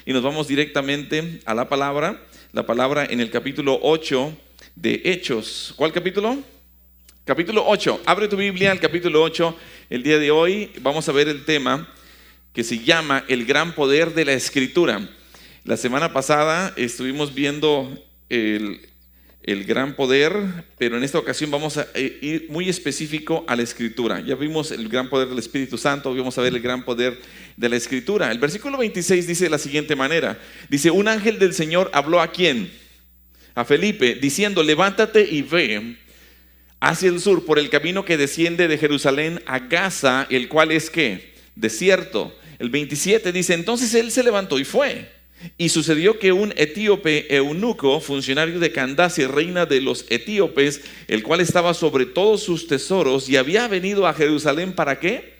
y nos vamos directamente a la palabra en el capítulo 8 de Hechos. ¿Cuál capítulo? Capítulo 8. Abre tu Biblia al capítulo 8. El día de hoy vamos a ver el tema que se llama el gran poder de la Escritura. La semana pasada estuvimos viendo el gran poder, pero en esta ocasión vamos a ir muy específico a la Escritura. Ya vimos el gran poder del Espíritu Santo, hoy vamos a ver el gran poder de la Escritura. El versículo 26 dice de la siguiente manera, dice: un ángel del Señor habló ¿a quién? A Felipe, diciendo: levántate y ve hacia el sur por el camino que desciende de Jerusalén a Gaza, el cual es ¿qué? Desierto. El 27 dice: entonces él se levantó y fue. Y sucedió que un etíope eunuco, funcionario de Candace, reina de los etíopes, el cual estaba sobre todos sus tesoros y había venido a Jerusalén ¿para qué?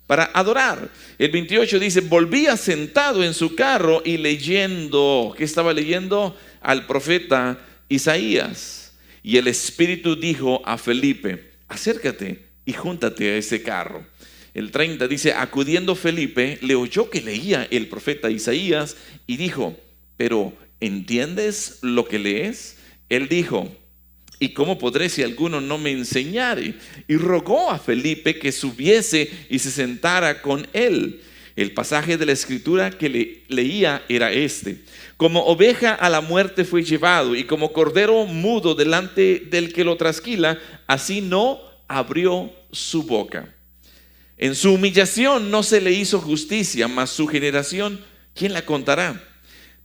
Para adorar. El 28 dice: volvía sentado en su carro y leyendo. ¿Qué estaba leyendo? Al profeta Isaías. Y el Espíritu dijo a Felipe: acércate y júntate a ese carro. El 30 dice: acudiendo Felipe, le oyó que leía el profeta Isaías y dijo: pero ¿entiendes lo que lees? Él dijo: ¿y cómo podré si alguno no me enseñare? Y rogó a Felipe que subiese y se sentara con él. El pasaje de la Escritura que leía era este: como oveja a la muerte fue llevado, y como cordero mudo delante del que lo trasquila, así no abrió su boca. En su humillación no se le hizo justicia, mas su generación, ¿quién la contará?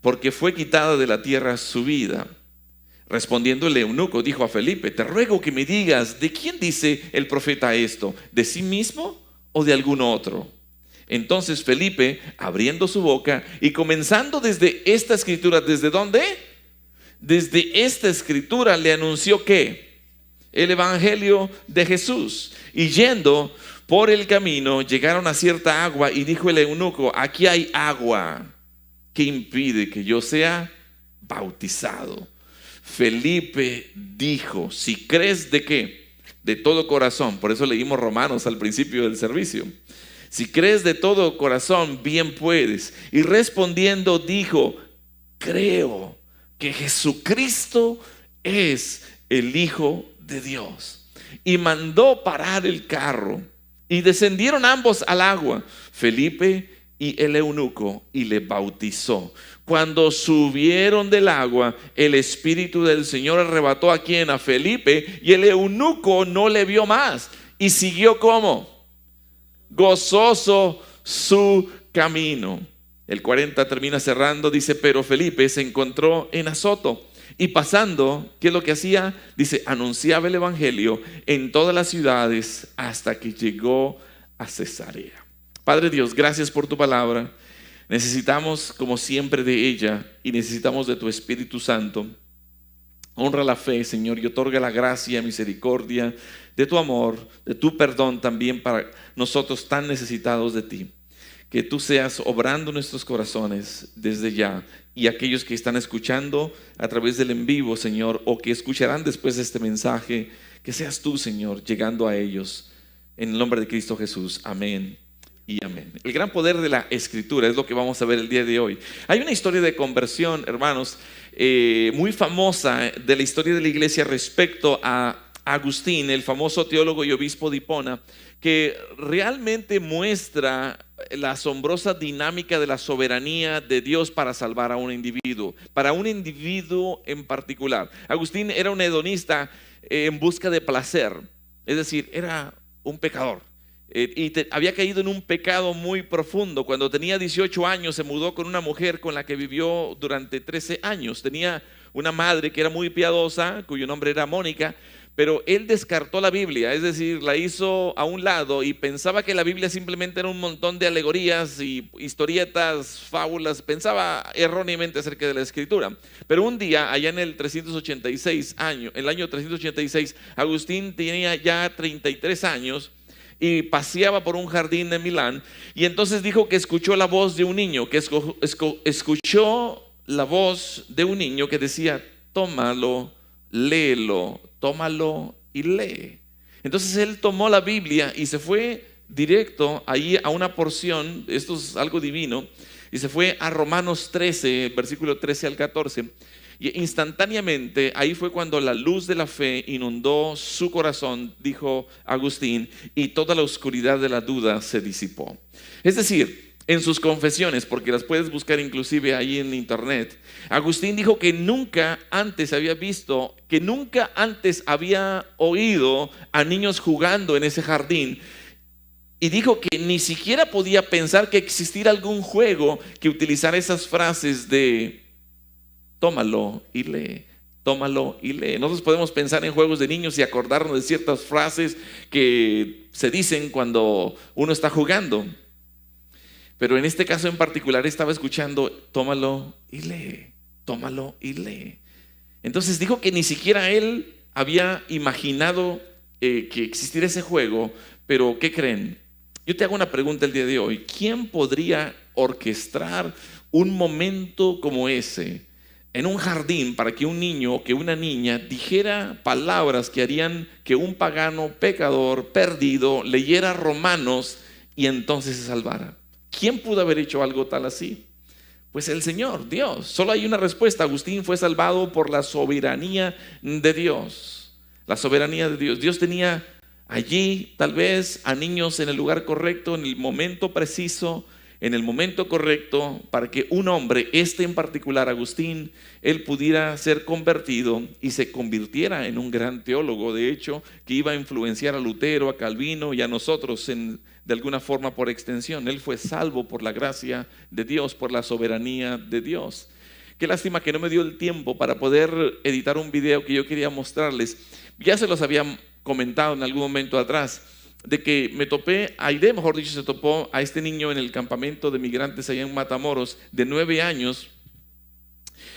Porque fue quitada de la tierra su vida. Respondiendo el eunuco, dijo a Felipe: te ruego que me digas, ¿de quién dice el profeta esto? ¿De sí mismo o de algún otro? Entonces Felipe, abriendo su boca y comenzando desde esta escritura, ¿desde dónde? Desde esta escritura le anunció ¿qué? El evangelio de Jesús. Y yendo por el camino, llegaron a cierta agua y dijo el eunuco: aquí hay agua, ¿qué impide que yo sea bautizado? Felipe dijo: si crees ¿de qué? De todo corazón. Por eso leímos Romanos al principio del servicio. Si crees de todo corazón, bien puedes. Y respondiendo dijo: creo que Jesucristo es el Hijo de Dios. Y mandó parar el carro. Y descendieron ambos al agua, Felipe y el eunuco, y le bautizó. Cuando subieron del agua, el Espíritu del Señor arrebató ¿a quién? A Felipe, y el eunuco no le vio más. Y siguió ¿cómo? Gozoso su camino. El 40 termina cerrando, dice: pero Felipe se encontró en Azoto. Y pasando, ¿qué es lo que hacía? Dice: anunciaba el evangelio en todas las ciudades hasta que llegó a Cesarea. Padre Dios, gracias por tu palabra. Necesitamos como siempre de ella y necesitamos de tu Espíritu Santo. Honra la fe, Señor, y otorga la gracia, misericordia de tu amor, de tu perdón también para nosotros tan necesitados de ti. Que tú seas obrando nuestros corazones desde ya, y aquellos que están escuchando a través del en vivo, Señor, o que escucharán después de este mensaje, que seas tú, Señor, llegando a ellos. En el nombre de Cristo Jesús, amén y amén. El gran poder de la Escritura es lo que vamos a ver el día de hoy. Hay una historia de conversión, hermanos, muy famosa de la historia de la iglesia respecto a Agustín, el famoso teólogo y obispo de Hipona, que realmente muestra la asombrosa dinámica de la soberanía de Dios para salvar a un individuo, para un individuo en particular. Agustín era un hedonista en busca de placer, es decir, era un pecador. Había caído en un pecado muy profundo. Cuando tenía 18 años se mudó con una mujer con la que vivió durante 13 años. Tenía una madre que era muy piadosa, cuyo nombre era Mónica, pero él descartó la Biblia, es decir, la hizo a un lado y pensaba que la Biblia simplemente era un montón de alegorías y historietas, fábulas. Pensaba erróneamente acerca de la Escritura. Pero un día, allá en el 386 el año 386, Agustín tenía ya 33 años y paseaba por un jardín de Milán, y entonces dijo que escuchó la voz de un niño, que escuchó la voz de un niño que decía: tómalo, léelo, tómalo y lee. Entonces él tomó la Biblia y se fue directo ahí a una porción, esto es algo divino, y se fue a Romanos 13, versículo 13 al 14. Y instantáneamente ahí fue cuando la luz de la fe inundó su corazón, dijo Agustín, y toda la oscuridad de la duda se disipó. Es decir, en sus confesiones, porque las puedes buscar inclusive ahí en internet, Agustín dijo que nunca antes había visto, que nunca antes había oído a niños jugando en ese jardín. Y dijo que ni siquiera podía pensar que existiera algún juego que utilizara esas frases de tómalo y lee, tómalo y lee. Nosotros podemos pensar en juegos de niños y acordarnos de ciertas frases que se dicen cuando uno está jugando. Pero en este caso en particular estaba escuchando tómalo y lee, tómalo y lee. Entonces dijo que ni siquiera él había imaginado que existiera ese juego. Pero ¿qué creen? Yo te hago una pregunta el día de hoy. ¿Quién podría orquestar un momento como ese en un jardín para que un niño o que una niña dijera palabras que harían que un pagano pecador perdido leyera Romanos y entonces se salvara? ¿Quién pudo haber hecho algo tal así? Pues el Señor, Dios. Solo hay una respuesta. Agustín fue salvado por la soberanía de Dios. La soberanía de Dios. Dios tenía allí tal vez a niños en el lugar correcto, en el momento preciso, en el momento correcto, para que un hombre, en particular Agustín, él pudiera ser convertido y se convirtiera en un gran teólogo, de hecho, que iba a influenciar a Lutero, a Calvino y a nosotros de alguna forma por extensión. Él fue salvo por la gracia de Dios, por la soberanía de Dios. Qué lástima que no me dio el tiempo para poder editar un video que yo quería mostrarles. Ya se los había comentado en algún momento atrás, de que me topé, Aide, mejor dicho, se topó a este niño en el campamento de migrantes allá en Matamoros, de 9 años,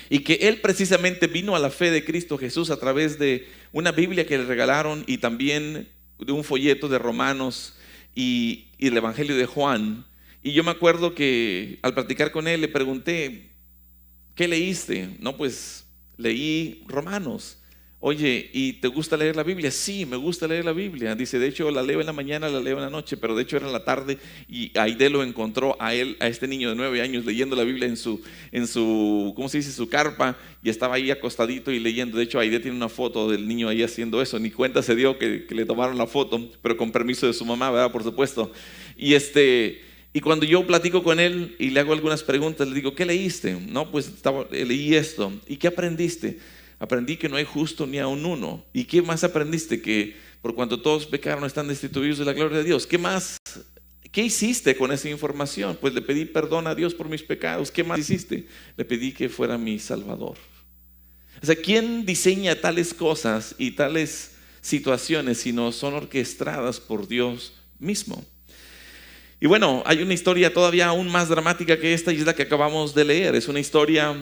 y que él precisamente vino a la fe de Cristo Jesús a través de una Biblia que le regalaron y también de un folleto de Romanos y el Evangelio de Juan. Y yo me acuerdo que al platicar con él le pregunté, ¿qué leíste? No, pues leí Romanos. Oye, ¿y te gusta leer la Biblia? Sí, me gusta leer la Biblia. Dice, de hecho la leo en la mañana, la leo en la noche, pero de hecho era en la tarde y Aide lo encontró a él, a este niño de 9 años leyendo la Biblia en su, ¿cómo se dice? Su carpa, y estaba ahí acostadito y leyendo. De hecho Aide tiene una foto del niño ahí haciendo eso, ni cuenta se dio que le tomaron la foto, pero con permiso de su mamá, ¿verdad? Por supuesto. Y cuando yo platico con él y le hago algunas preguntas, le digo, ¿qué leíste? No, pues leí esto. ¿Y qué aprendiste? Aprendí que no hay justo ni aun uno. ¿Y qué más aprendiste? Que por cuanto todos pecaron están destituidos de la gloria de Dios. ¿Qué más? ¿Qué hiciste con esa información? Pues le pedí perdón a Dios por mis pecados. ¿Qué más hiciste? Le pedí que fuera mi Salvador. O sea, ¿quién diseña tales cosas y tales situaciones si no son orquestadas por Dios mismo? Y bueno, hay una historia todavía aún más dramática que esta, y es la que acabamos de leer. Es una historia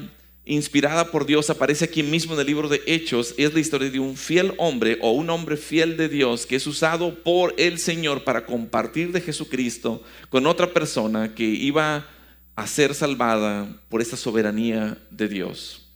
inspirada por Dios, aparece aquí mismo en el libro de Hechos. Es la historia de un fiel hombre o un hombre fiel de Dios que es usado por el Señor para compartir de Jesucristo con otra persona que iba a ser salvada por esta soberanía de Dios.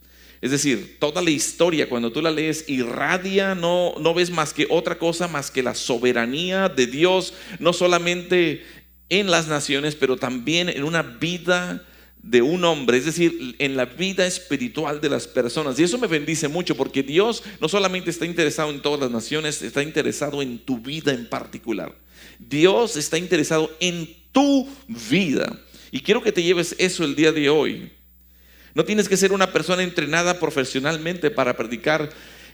Es decir, toda la historia cuando tú la lees irradia, no ves más que otra cosa más que la soberanía de Dios, no solamente en las naciones, pero también en una vida de un hombre, es decir, en la vida espiritual de las personas. Y eso me bendice mucho, porque Dios no solamente está interesado en todas las naciones, está interesado en tu vida en particular. Dios está interesado en tu vida, y quiero que te lleves eso el día de hoy. No tienes que ser una persona entrenada profesionalmente para predicar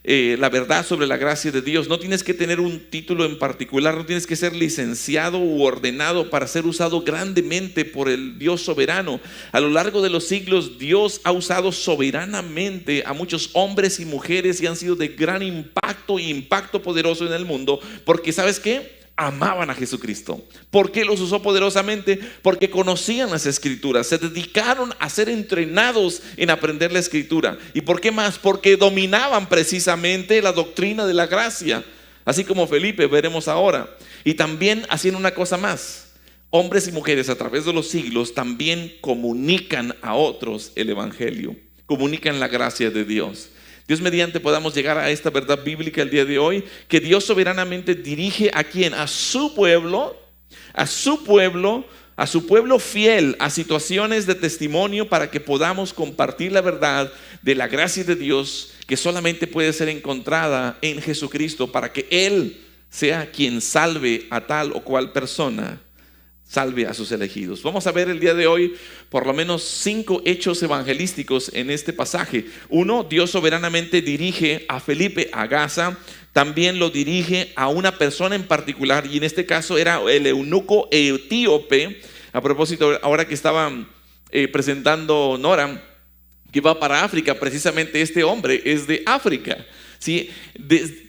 la verdad sobre la gracia de Dios. No tienes que tener un título en particular, no tienes que ser licenciado u ordenado para ser usado grandemente por el Dios soberano. A lo largo de los siglos, Dios ha usado soberanamente a muchos hombres y mujeres y han sido de gran impacto y impacto poderoso en el mundo, porque ¿sabes qué? Amaban a Jesucristo. ¿Por qué los usó poderosamente? Porque conocían las Escrituras, se dedicaron a ser entrenados en aprender la Escritura. ¿Y por qué más? Porque dominaban precisamente la doctrina de la gracia, así como Felipe, veremos ahora. Y también hacían una cosa más: hombres y mujeres a través de los siglos también comunican a otros el Evangelio, comunican la gracia de Dios. Dios mediante podamos llegar a esta verdad bíblica el día de hoy, que Dios soberanamente dirige a quién, a su pueblo a su pueblo fiel a situaciones de testimonio para que podamos compartir la verdad de la gracia de Dios que solamente puede ser encontrada en Jesucristo, para que Él sea quien salve a tal o cual persona, salve a sus elegidos. Vamos a ver el día de hoy por lo menos 5 hechos evangelísticos en este pasaje. Uno, Dios soberanamente dirige a Felipe a Gaza. También lo dirige a una persona en particular, y en este caso era el eunuco etíope. A propósito, ahora que estaba presentando Nora, que va para África, precisamente este hombre es de África, ¿sí?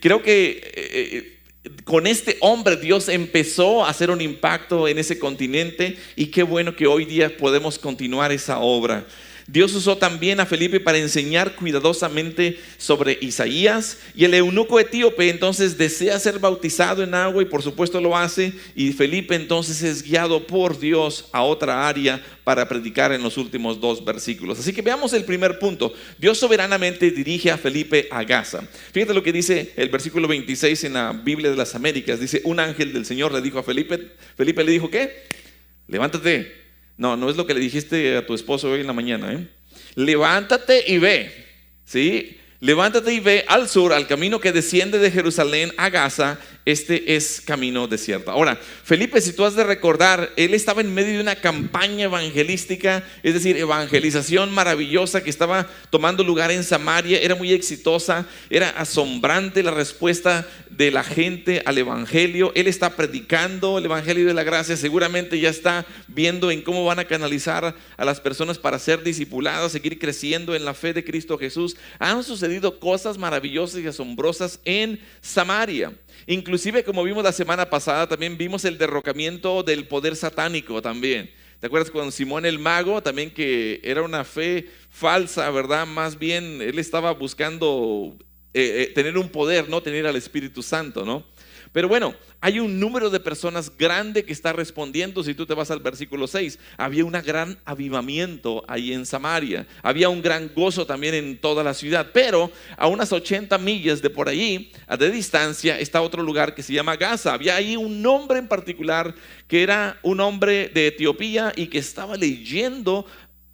Creo que con este hombre Dios empezó a hacer un impacto en ese continente, y qué bueno que hoy día podemos continuar esa obra. Dios usó también a Felipe para enseñar cuidadosamente sobre Isaías, y el eunuco etíope entonces desea ser bautizado en agua, y por supuesto lo hace, y Felipe entonces es guiado por Dios a otra área para predicar en los últimos 2 versículos. Así que veamos el primer punto. Dios soberanamente dirige a Felipe a Gaza. Fíjate lo que dice el versículo 26 en la Biblia de las Américas. Dice: un ángel del Señor le dijo a Felipe. Felipe le dijo, ¿qué? Levántate. No es lo que le dijiste a tu esposo hoy en la mañana, Levántate y ve, ¿sí? Levántate y ve al sur, al camino que desciende de Jerusalén a Gaza. Este es camino desierto. Ahora, Felipe, si tú has de recordar, él estaba en medio de una campaña evangelística, es decir, evangelización maravillosa que estaba tomando lugar en Samaria. Era muy exitosa, era asombrante la respuesta de la gente al evangelio. Él está predicando el evangelio de la gracia. Seguramente ya está viendo en cómo van a canalizar a las personas para ser discipuladas, seguir creciendo en la fe de Cristo Jesús. Han sucedido cosas maravillosas y asombrosas en Samaria. Inclusive, como vimos la semana pasada, también vimos el derrocamiento del poder satánico también. ¿Te acuerdas con Simón el mago? También, que era una fe falsa, ¿verdad? Más bien él estaba buscando tener un poder, no tener al Espíritu Santo, ¿no? Pero bueno, hay un número de personas grande que está respondiendo. Si tú te vas al versículo 6, había un gran avivamiento ahí en Samaria. Había un gran gozo también en toda la ciudad. Pero a unas 80 millas de por allí, de distancia, está otro lugar que se llama Gaza. Había ahí un hombre en particular que era un hombre de Etiopía y que estaba leyendo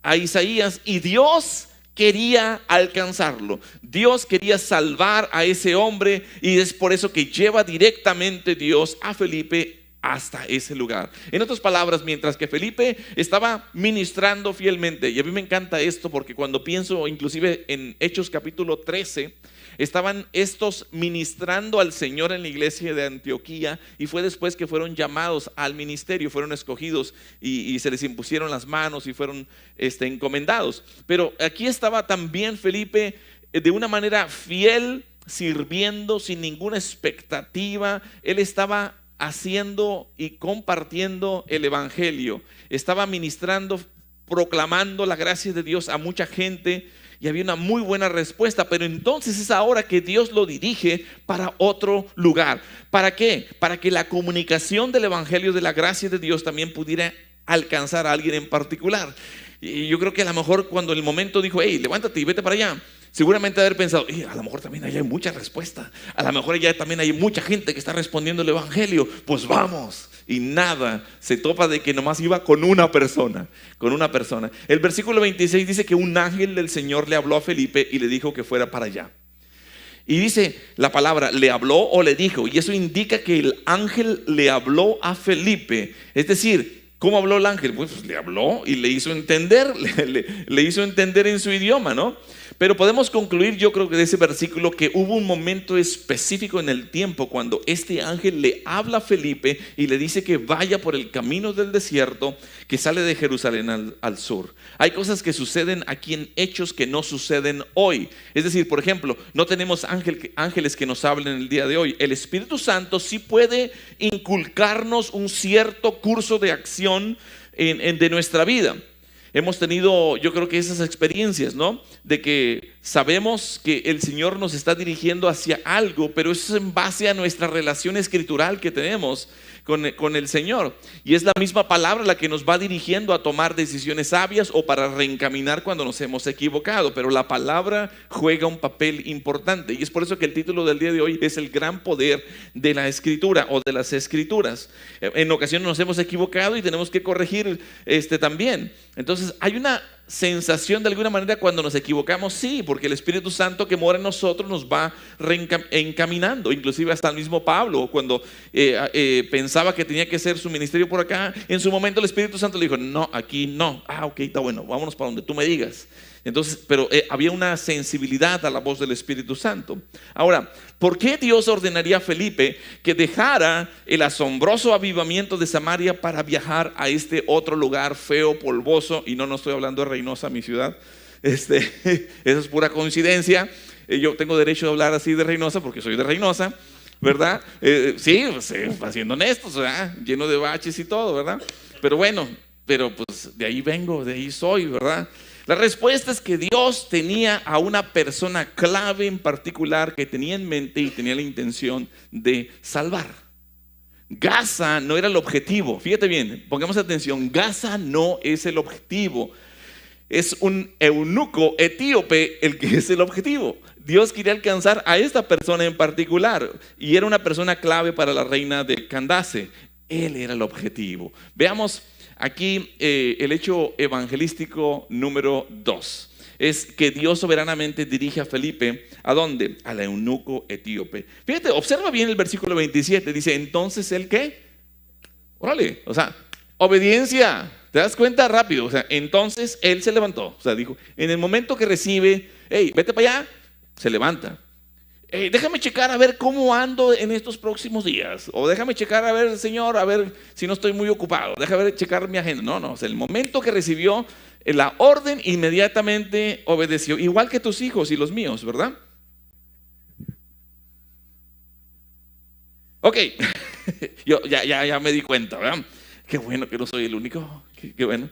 a Isaías, y Dios quería alcanzarlo. Dios quería salvar a ese hombre, y es por eso que lleva directamente Dios a Felipe hasta ese lugar. En otras palabras, mientras que Felipe estaba ministrando fielmente, y a mí me encanta esto porque cuando pienso inclusive en Hechos capítulo 13, estaban estos ministrando al Señor en la iglesia de Antioquía, y fue después que fueron llamados al ministerio, fueron escogidos y se les impusieron las manos y fueron encomendados. Pero aquí estaba también Felipe de una manera fiel, sirviendo sin ninguna expectativa. Él estaba haciendo y compartiendo el evangelio, estaba ministrando, proclamando la gracia de Dios a mucha gente, y había una muy buena respuesta. Pero entonces es ahora que Dios lo dirige para otro lugar. ¿Para qué? Para que la comunicación del evangelio de la gracia de Dios también pudiera alcanzar a alguien en particular. Y yo creo que a lo mejor cuando el momento dijo, hey, levántate y vete para allá, seguramente haber pensado, a lo mejor también allá hay mucha respuesta, a lo mejor allá también hay mucha gente que está respondiendo el evangelio, pues vamos. Y nada, se topa de que nomás iba con una persona. El versículo 26 dice que un ángel del Señor le habló a Felipe y le dijo que fuera para allá. Y dice la palabra, le habló o le dijo, y eso indica que el ángel le habló a Felipe. Es decir, ¿cómo habló el ángel? Pues le habló y le hizo entender, le hizo entender en su idioma, ¿no? Pero podemos concluir, yo creo que de ese versículo, que hubo un momento específico en el tiempo cuando este ángel le habla a Felipe y le dice que vaya por el camino del desierto que sale de Jerusalén al sur. Hay cosas que suceden aquí en Hechos que no suceden hoy. Es decir, por ejemplo, no tenemos ángeles que nos hablen el día de hoy. El Espíritu Santo sí puede inculcarnos un cierto curso de acción de nuestra vida. Hemos tenido, yo creo que esas experiencias, ¿no? De que sabemos que el Señor nos está dirigiendo hacia algo, pero eso es en base a nuestra relación escritural que tenemos con el Señor. Y es la misma palabra la que nos va dirigiendo a tomar decisiones sabias o para reencaminar cuando nos hemos equivocado. Pero la palabra juega un papel importante. Y es por eso que el título del día de hoy es el gran poder de la Escritura o de las Escrituras. En ocasiones nos hemos equivocado y tenemos que corregir también. Entonces hay una sensación de alguna manera cuando nos equivocamos, sí, porque el Espíritu Santo que mora en nosotros nos va encaminando. Inclusive hasta el mismo Pablo, cuando pensaba que tenía que hacer su ministerio por acá, en su momento el Espíritu Santo le dijo, no, aquí no. Ok, está bueno, vámonos para donde tú me digas. Entonces, pero había una sensibilidad a la voz del Espíritu Santo. Ahora, ¿por qué Dios ordenaría a Felipe que dejara el asombroso avivamiento de Samaria para viajar a este otro lugar feo, polvoso? Y no estoy hablando de Reynosa, mi ciudad. Eso es pura coincidencia. Yo tengo derecho a hablar así de Reynosa porque soy de Reynosa, ¿verdad? Sí, siendo honestos, ¿verdad? Lleno de baches y todo, ¿verdad? Pero bueno, pues de ahí vengo, de ahí soy, ¿verdad? La respuesta es que Dios tenía a una persona clave en particular que tenía en mente y tenía la intención de salvar. Gaza no era el objetivo. Fíjate bien, pongamos atención. Gaza no es el objetivo. Es un eunuco etíope el que es el objetivo. Dios quería alcanzar a esta persona en particular y era una persona clave para la reina de Candace. Él era el objetivo. Veamos aquí el hecho evangelístico número 2. Es que Dios soberanamente dirige a Felipe, ¿a dónde? Al eunuco etíope. Fíjate, observa bien el versículo 27. Dice, entonces ¿el qué? Órale, o sea, obediencia. ¿Te das cuenta? Rápido. O sea, entonces él se levantó. O sea, dijo, en el momento que recibe, hey, vete para allá, se levanta. Déjame checar a ver cómo ando en estos próximos días. O déjame checar a ver, Señor, a ver si no estoy muy ocupado. Déjame checar mi agenda. No, o sea, el momento que recibió la orden, inmediatamente obedeció. Igual que tus hijos y los míos, ¿verdad? Ok, yo ya me di cuenta, ¿verdad? Qué bueno que no soy el único. Qué bueno.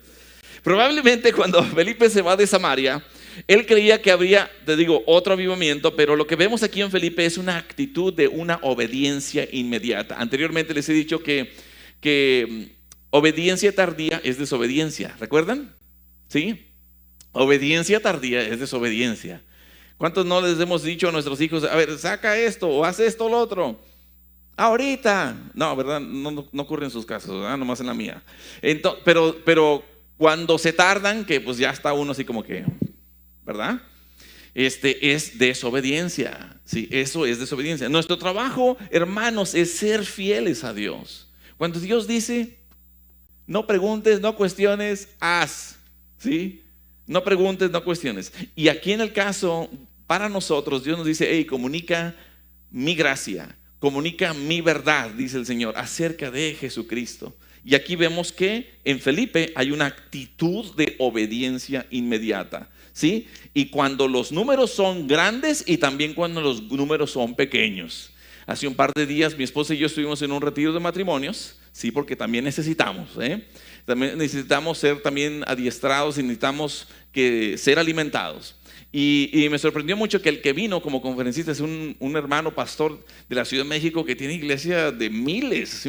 Probablemente cuando Felipe se va de Samaria, él creía que habría, te digo, otro avivamiento, pero lo que vemos aquí en Felipe es una actitud de una obediencia inmediata. Anteriormente les he dicho que obediencia tardía es desobediencia. ¿Recuerdan? ¿Sí? Obediencia tardía es desobediencia. ¿Cuántos no les hemos dicho a nuestros hijos, a ver, saca esto o haz esto o lo otro? Ahorita. No, ¿verdad? No ocurre en sus casos, ¿verdad? Nomás en la mía. Entonces, pero cuando se tardan, que pues ya está uno así como que, ¿verdad? Es desobediencia. Sí, eso es desobediencia. Nuestro trabajo, hermanos, es ser fieles a Dios. Cuando Dios dice, no preguntes, no cuestiones, haz. ¿Sí? No preguntes, no cuestiones. Y aquí en el caso, para nosotros, Dios nos dice, hey, comunica mi gracia, comunica mi verdad, dice el Señor, acerca de Jesucristo. Y aquí vemos que en Felipe hay una actitud de obediencia inmediata, ¿sí? Y cuando los números son grandes y también cuando los números son pequeños. Hace un par de días mi esposa y yo estuvimos en un retiro de matrimonios, sí, porque también necesitamos, también necesitamos ser también adiestrados y necesitamos ser alimentados. Y me sorprendió mucho que el que vino como conferencista es un hermano pastor de la Ciudad de México que tiene iglesia de miles,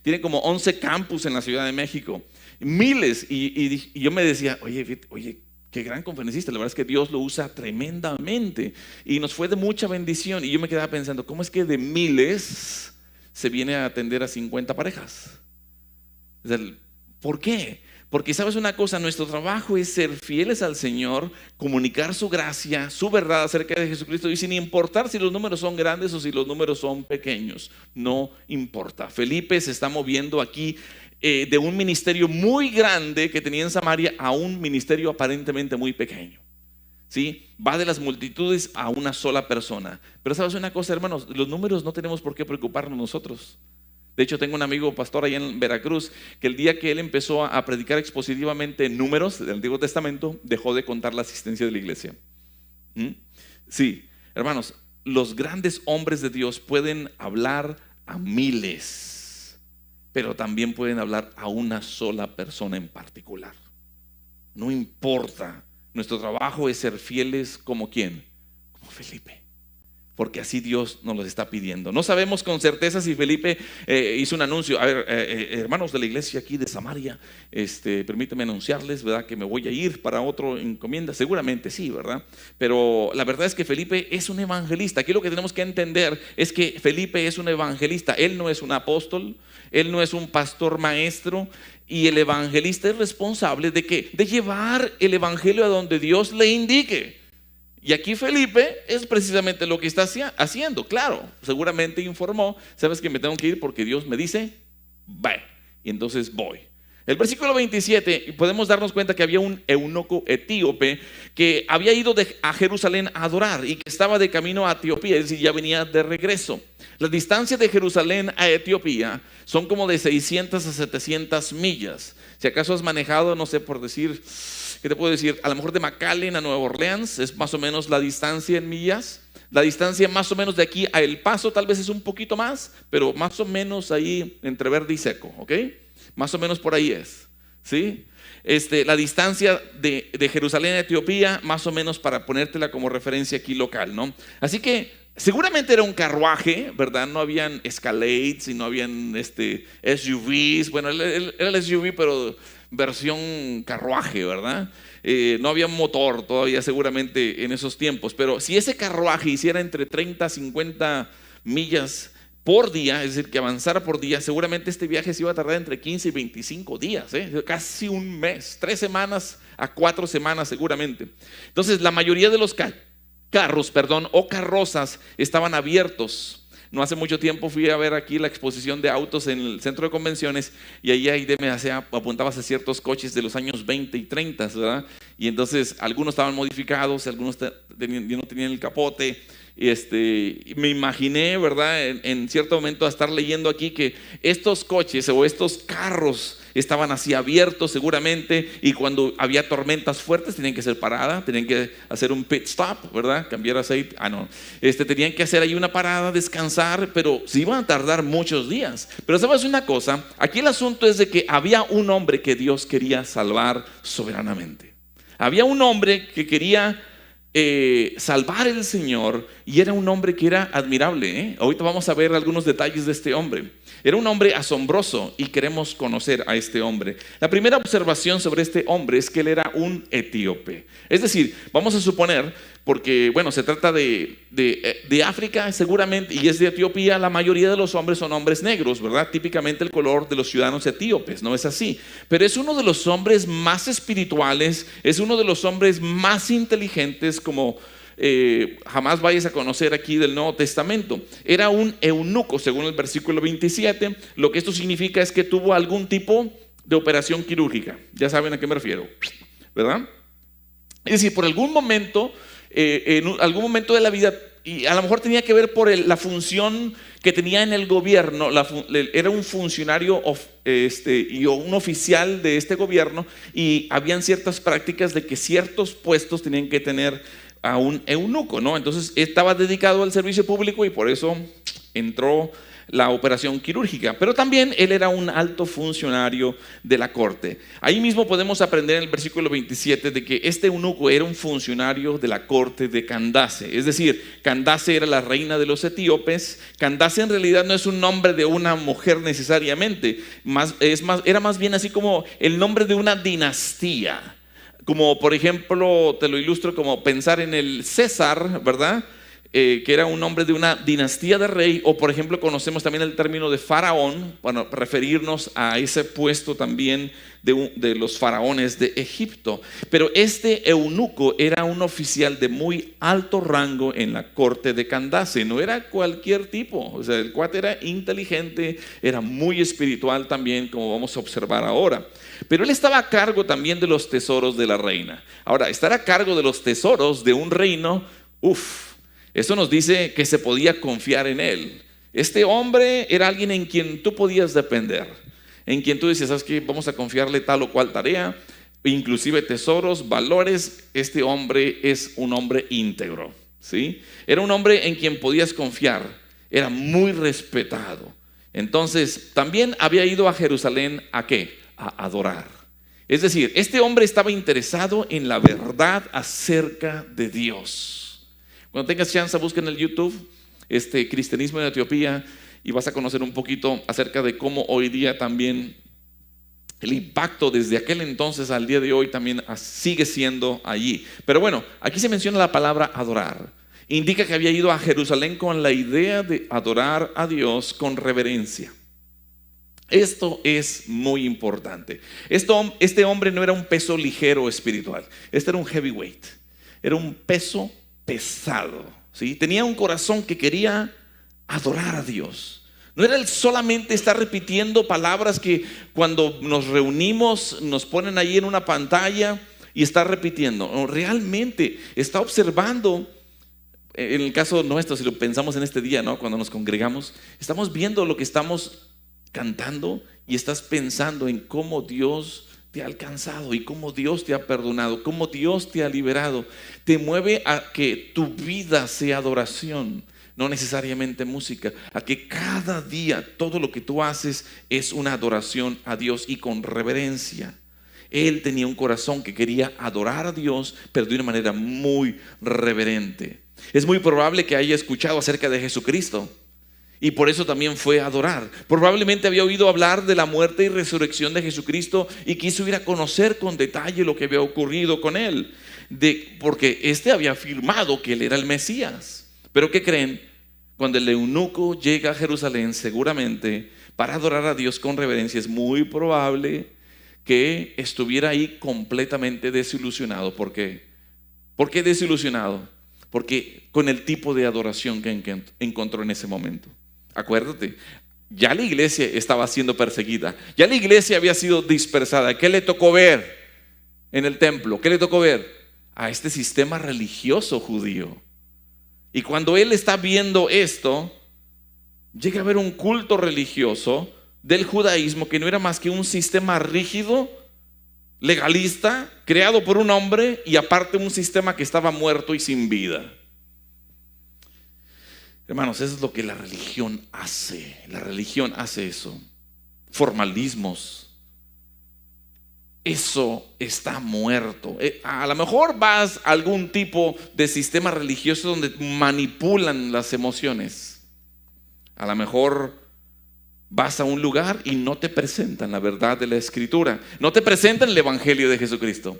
tiene como 11 campus en la Ciudad de México, miles. Y yo me decía, oye, qué gran conferencista, la verdad es que Dios lo usa tremendamente y nos fue de mucha bendición. Y yo me quedaba pensando, ¿cómo es que de miles se viene a atender a 50 parejas? ¿Por qué? Porque sabes una cosa, nuestro trabajo es ser fieles al Señor, comunicar su gracia, su verdad acerca de Jesucristo, y sin importar si los números son grandes o si los números son pequeños, no importa. Felipe se está moviendo aquí de un ministerio muy grande que tenía en Samaria a un ministerio aparentemente muy pequeño. ¿Sí? Va de las multitudes a una sola persona. Pero sabes una cosa, hermanos, los números no tenemos por qué preocuparnos nosotros. De hecho, tengo un amigo pastor allá en Veracruz que el día que él empezó a predicar expositivamente números del Antiguo Testamento, dejó de contar la asistencia de la iglesia. Sí, hermanos, los grandes hombres de Dios pueden hablar a miles, pero también pueden hablar a una sola persona en particular. No importa, nuestro trabajo es ser fieles como ¿quién? Felipe, porque así Dios nos lo está pidiendo. No sabemos con certeza si Felipe hizo un anuncio. A ver, hermanos de la iglesia aquí de Samaria, permíteme anunciarles, ¿verdad?, que me voy a ir para otra encomienda. Seguramente sí, ¿verdad? Pero la verdad es que Felipe es un evangelista. Aquí lo que tenemos que entender es que Felipe es un evangelista. Él no es un apóstol, él no es un pastor maestro. Y el evangelista es responsable de llevar el evangelio a donde Dios le indique. Y aquí Felipe es precisamente lo que está haciendo. Claro, seguramente informó: sabes que me tengo que ir porque Dios me dice, ve. Y entonces voy. El versículo 27, podemos darnos cuenta que había un eunuco etíope que había ido a Jerusalén a adorar y que estaba de camino a Etiopía, es decir, ya venía de regreso. La distancia de Jerusalén a Etiopía son como de 600 a 700 millas. Si acaso has manejado, no sé, por decir, ¿qué te puedo decir? A lo mejor de McAllen a Nueva Orleans es más o menos la distancia en millas. La distancia más o menos de aquí a El Paso tal vez es un poquito más, pero más o menos ahí entre verde y seco, ¿ok? Más o menos por ahí es, ¿sí? La distancia de Jerusalén a Etiopía, más o menos, para ponértela como referencia aquí local, ¿no? Así que seguramente era un carruaje, ¿verdad? No habían Escalades y no habían SUVs. Bueno, era el SUV, pero versión carruaje, ¿verdad? No había motor todavía seguramente en esos tiempos. Pero si ese carruaje hiciera entre 30 a 50 millas por día, es decir, que avanzara por día, seguramente este viaje se iba a tardar entre 15 y 25 días, casi un mes, 3 semanas a 4 semanas seguramente. Entonces la mayoría de los carros o carrozas estaban abiertos. No hace mucho tiempo fui a ver aquí la exposición de autos en el centro de convenciones y ahí me apuntabas a ciertos coches de los años 20 y 30, ¿verdad? Y entonces algunos estaban modificados, algunos no tenían el capote. Me imaginé, ¿verdad?, en cierto momento a estar leyendo aquí que estos coches o estos carros estaban así abiertos seguramente, y cuando había tormentas fuertes tenían que hacer parada, tenían que hacer un pit stop, ¿verdad?, cambiar aceite. Tenían que hacer ahí una parada, descansar, pero se iban a tardar muchos días. Pero sabes una cosa, aquí el asunto es de que había un hombre que Dios quería salvar soberanamente. Había un hombre que quería salvar el Señor, y era un hombre que era admirable. Ahorita vamos a ver algunos detalles de este hombre. Era un hombre asombroso y queremos conocer a este hombre. La primera observación sobre este hombre es que él era un etíope. Es decir, vamos a suponer, porque bueno, se trata de África seguramente, y es de Etiopía. La mayoría de los hombres son hombres negros, ¿verdad? Típicamente el color de los ciudadanos etíopes, no es así. Pero es uno de los hombres más espirituales, es uno de los hombres más inteligentes como jamás vayas a conocer aquí del Nuevo Testamento. Era un eunuco, según el versículo 27. Lo que esto significa es que tuvo algún tipo de operación quirúrgica. Ya saben a qué me refiero, ¿verdad? Es decir, por algún momento, en algún momento de la vida, y a lo mejor tenía que ver por la función que tenía en el gobierno. Era un funcionario y un oficial de este gobierno, y habían ciertas prácticas de que ciertos puestos tenían que tener a un eunuco, ¿no? Entonces estaba dedicado al servicio público y por eso entró la operación quirúrgica. Pero también él era un alto funcionario de la corte. Ahí mismo podemos aprender en el versículo 27 de que este eunuco era un funcionario de la corte de Candace. Es decir, Candace era la reina de los etíopes. Candace en realidad no es un nombre de una mujer necesariamente, era más bien así como el nombre de una dinastía. Como por ejemplo, te lo ilustro como pensar en el César, ¿verdad? Que era un hombre de una dinastía de rey. O por ejemplo, conocemos también el término de faraón, para referirnos a ese puesto también de los faraones de Egipto. Pero este eunuco era un oficial de muy alto rango en la corte de Candace. No era cualquier tipo. O sea, el cuate era inteligente, era muy espiritual también, como vamos a observar ahora. Pero él estaba a cargo también de los tesoros de la reina. Ahora, estar a cargo de los tesoros de un reino, eso nos dice que se podía confiar en él. Este hombre era alguien en quien tú podías depender, en quien tú decías, ¿sabes qué? Vamos a confiarle tal o cual tarea, inclusive tesoros, valores. Este hombre es un hombre íntegro, ¿sí? Era un hombre en quien podías confiar, era muy respetado. Entonces, también había ido a Jerusalén, ¿a qué? A adorar. Es decir, este hombre estaba interesado en la verdad acerca de Dios. Cuando tengas chance, busca en el YouTube Cristianismo en Etiopía y vas a conocer un poquito acerca de cómo hoy día también el impacto desde aquel entonces al día de hoy también sigue siendo allí. Pero bueno, aquí se menciona la palabra adorar. Indica que había ido a Jerusalén con la idea de adorar a Dios con reverencia. Esto es muy importante. Este hombre no era un peso ligero espiritual. Este era un heavyweight. Era un peso pesado, ¿sí? Tenía un corazón que quería adorar a Dios. No era el solamente estar repitiendo palabras que cuando nos reunimos nos ponen ahí en una pantalla y está repitiendo. No, realmente está observando. En el caso nuestro, si lo pensamos en este día, ¿no? Cuando nos congregamos, estamos viendo lo que estamos cantando y estás pensando en cómo Dios te ha alcanzado y cómo Dios te ha perdonado, cómo Dios te ha liberado. Te mueve a que tu vida sea adoración, no necesariamente música, a que cada día todo lo que tú haces es una adoración a Dios y con reverencia. Él tenía un corazón que quería adorar a Dios, pero de una manera muy reverente. Es muy probable que haya escuchado acerca de Jesucristo y por eso también fue a adorar. Probablemente había oído hablar de la muerte y resurrección de Jesucristo y quiso ir a conocer con detalle lo que había ocurrido con él, porque había afirmado que él era el Mesías. Pero ¿qué creen? Cuando el eunuco llega a Jerusalén, seguramente para adorar a Dios con reverencia, es muy probable que estuviera ahí completamente desilusionado. ¿Por qué? ¿Por qué desilusionado? Porque con el tipo de adoración que encontró en ese momento. Acuérdate, ya la iglesia estaba siendo perseguida, ya la iglesia había sido dispersada. ¿Qué le tocó ver en el templo? ¿Qué le tocó ver? A este sistema religioso judío. Y cuando él está viendo esto, llega a ver un culto religioso del judaísmo que no era más que un sistema rígido, legalista, creado por un hombre, y aparte un sistema que estaba muerto y sin vida. Hermanos, eso es lo que la religión hace. La religión hace eso. Formalismos. Eso está muerto. A lo mejor vas a algún tipo de sistema religioso donde manipulan las emociones. A lo mejor vas a un lugar y no te presentan la verdad de la Escritura, no te presentan el Evangelio de Jesucristo.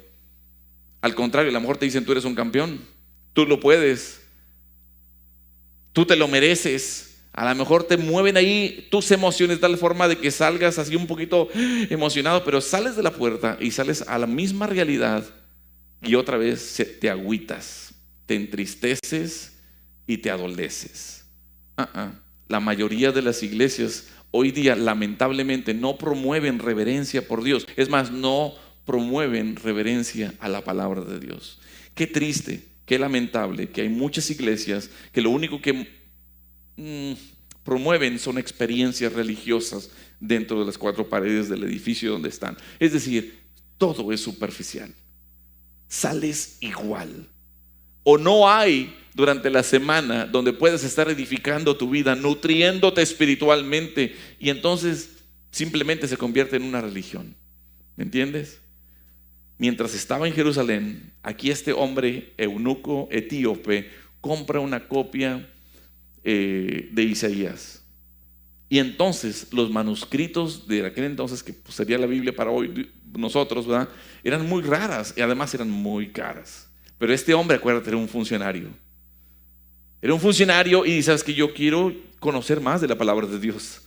Al contrario, a lo mejor te dicen: tú eres un campeón, tú lo puedes, tú te lo mereces. A lo mejor te mueven ahí tus emociones de tal forma de que salgas así un poquito emocionado, pero sales de la puerta y sales a la misma realidad y otra vez te agüitas, te entristeces y te adoleces. La mayoría de las iglesias hoy día lamentablemente no promueven reverencia por Dios. Es más, no promueven reverencia a la palabra de Dios. Qué triste, qué lamentable que hay muchas iglesias que lo único que promueven son experiencias religiosas dentro de las cuatro paredes del edificio donde están. Es decir, todo es superficial. Sales igual. O no hay durante la semana donde puedes estar edificando tu vida, nutriéndote espiritualmente, y entonces simplemente se convierte en una religión. ¿Me entiendes? Mientras estaba en Jerusalén, aquí este hombre eunuco etíope compra una copia de Isaías. Y entonces los manuscritos de aquel entonces, que sería la Biblia para hoy nosotros, ¿verdad?, eran muy raras y además eran muy caras. Pero este hombre, acuérdate, era un funcionario. Era un funcionario y sabes que yo quiero conocer más de la palabra de Dios.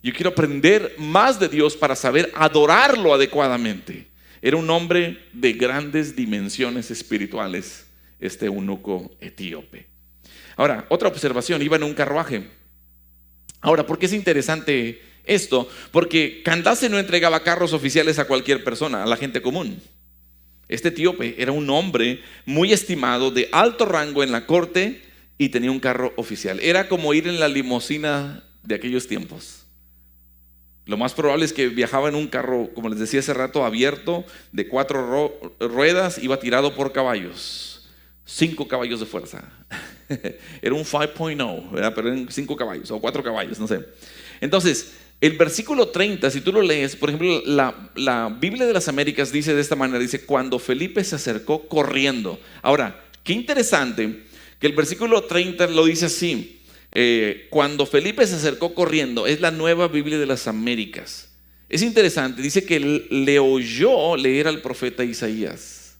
Yo quiero aprender más de Dios para saber adorarlo adecuadamente. Era un hombre de grandes dimensiones espirituales, este eunuco etíope. Ahora, otra observación: iba en un carruaje. Ahora, ¿por qué es interesante esto? Porque Candace no entregaba carros oficiales a cualquier persona, a la gente común. Este etíope era un hombre muy estimado, de alto rango en la corte, y tenía un carro oficial. Era como ir en la limusina de aquellos tiempos. Lo más probable es que viajaba en un carro, como les decía hace rato, abierto, de 4 ruedas, iba tirado por caballos, 5 caballos de fuerza. Era un 5.0, ¿verdad? Pero eran 5 caballos o 4 caballos, no sé. Entonces, el versículo 30, si tú lo lees, por ejemplo, la Biblia de las Américas dice de esta manera, dice: cuando Felipe se acercó corriendo. Ahora, qué interesante que el versículo 30 lo dice así. Cuando Felipe se acercó corriendo, es la Nueva Biblia de las Américas. Es interesante, dice que le oyó leer al profeta Isaías.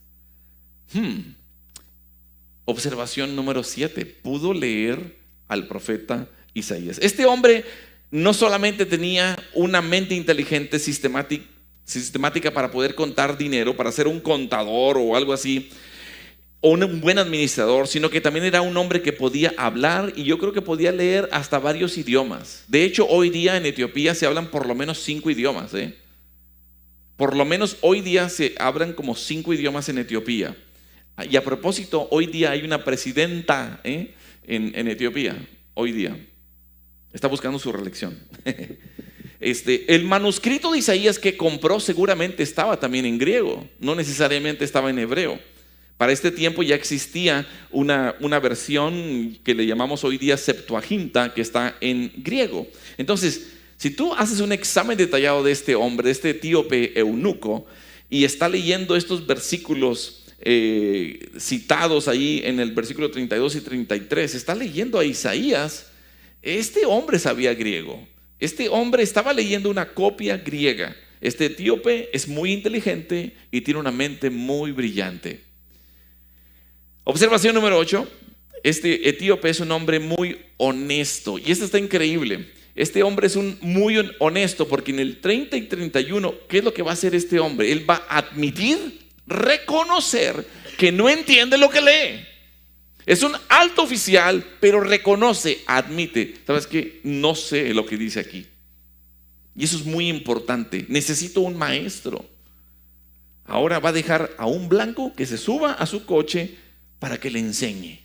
Observación número 7, pudo leer al profeta Isaías. Este hombre no solamente tenía una mente inteligente, sistemática para poder contar dinero, para ser un contador o algo así, o un buen administrador, sino que también era un hombre que podía hablar, y yo creo que podía leer hasta varios idiomas. De hecho, hoy día en Etiopía se hablan por lo menos 5 idiomas. Por lo menos hoy día se hablan como 5 idiomas en Etiopía. Y a propósito, hoy día hay una presidenta en Etiopía, hoy día. Está buscando su reelección. El manuscrito de Isaías que compró seguramente estaba también en griego, no necesariamente estaba en hebreo. Para este tiempo ya existía una versión que le llamamos hoy día Septuaginta, que está en griego. Entonces, si tú haces un examen detallado de este hombre, de este etíope eunuco, y está leyendo estos versículos citados ahí en el versículo 32 y 33, está leyendo a Isaías. Este hombre sabía griego. Este hombre estaba leyendo una copia griega. Este etíope es muy inteligente y tiene una mente muy brillante. Observación número 8. Este etíope es un hombre muy honesto. Y esto está increíble. Este hombre es muy honesto, porque en el 30 y 31, ¿qué es lo que va a hacer este hombre? Él va a admitir, reconocer que no entiende lo que lee. Es un alto oficial, pero reconoce, admite: ¿sabes qué? No sé lo que dice aquí. Y eso es muy importante. Necesito un maestro. Ahora va a dejar a un blanco que se suba a su coche para que le enseñe.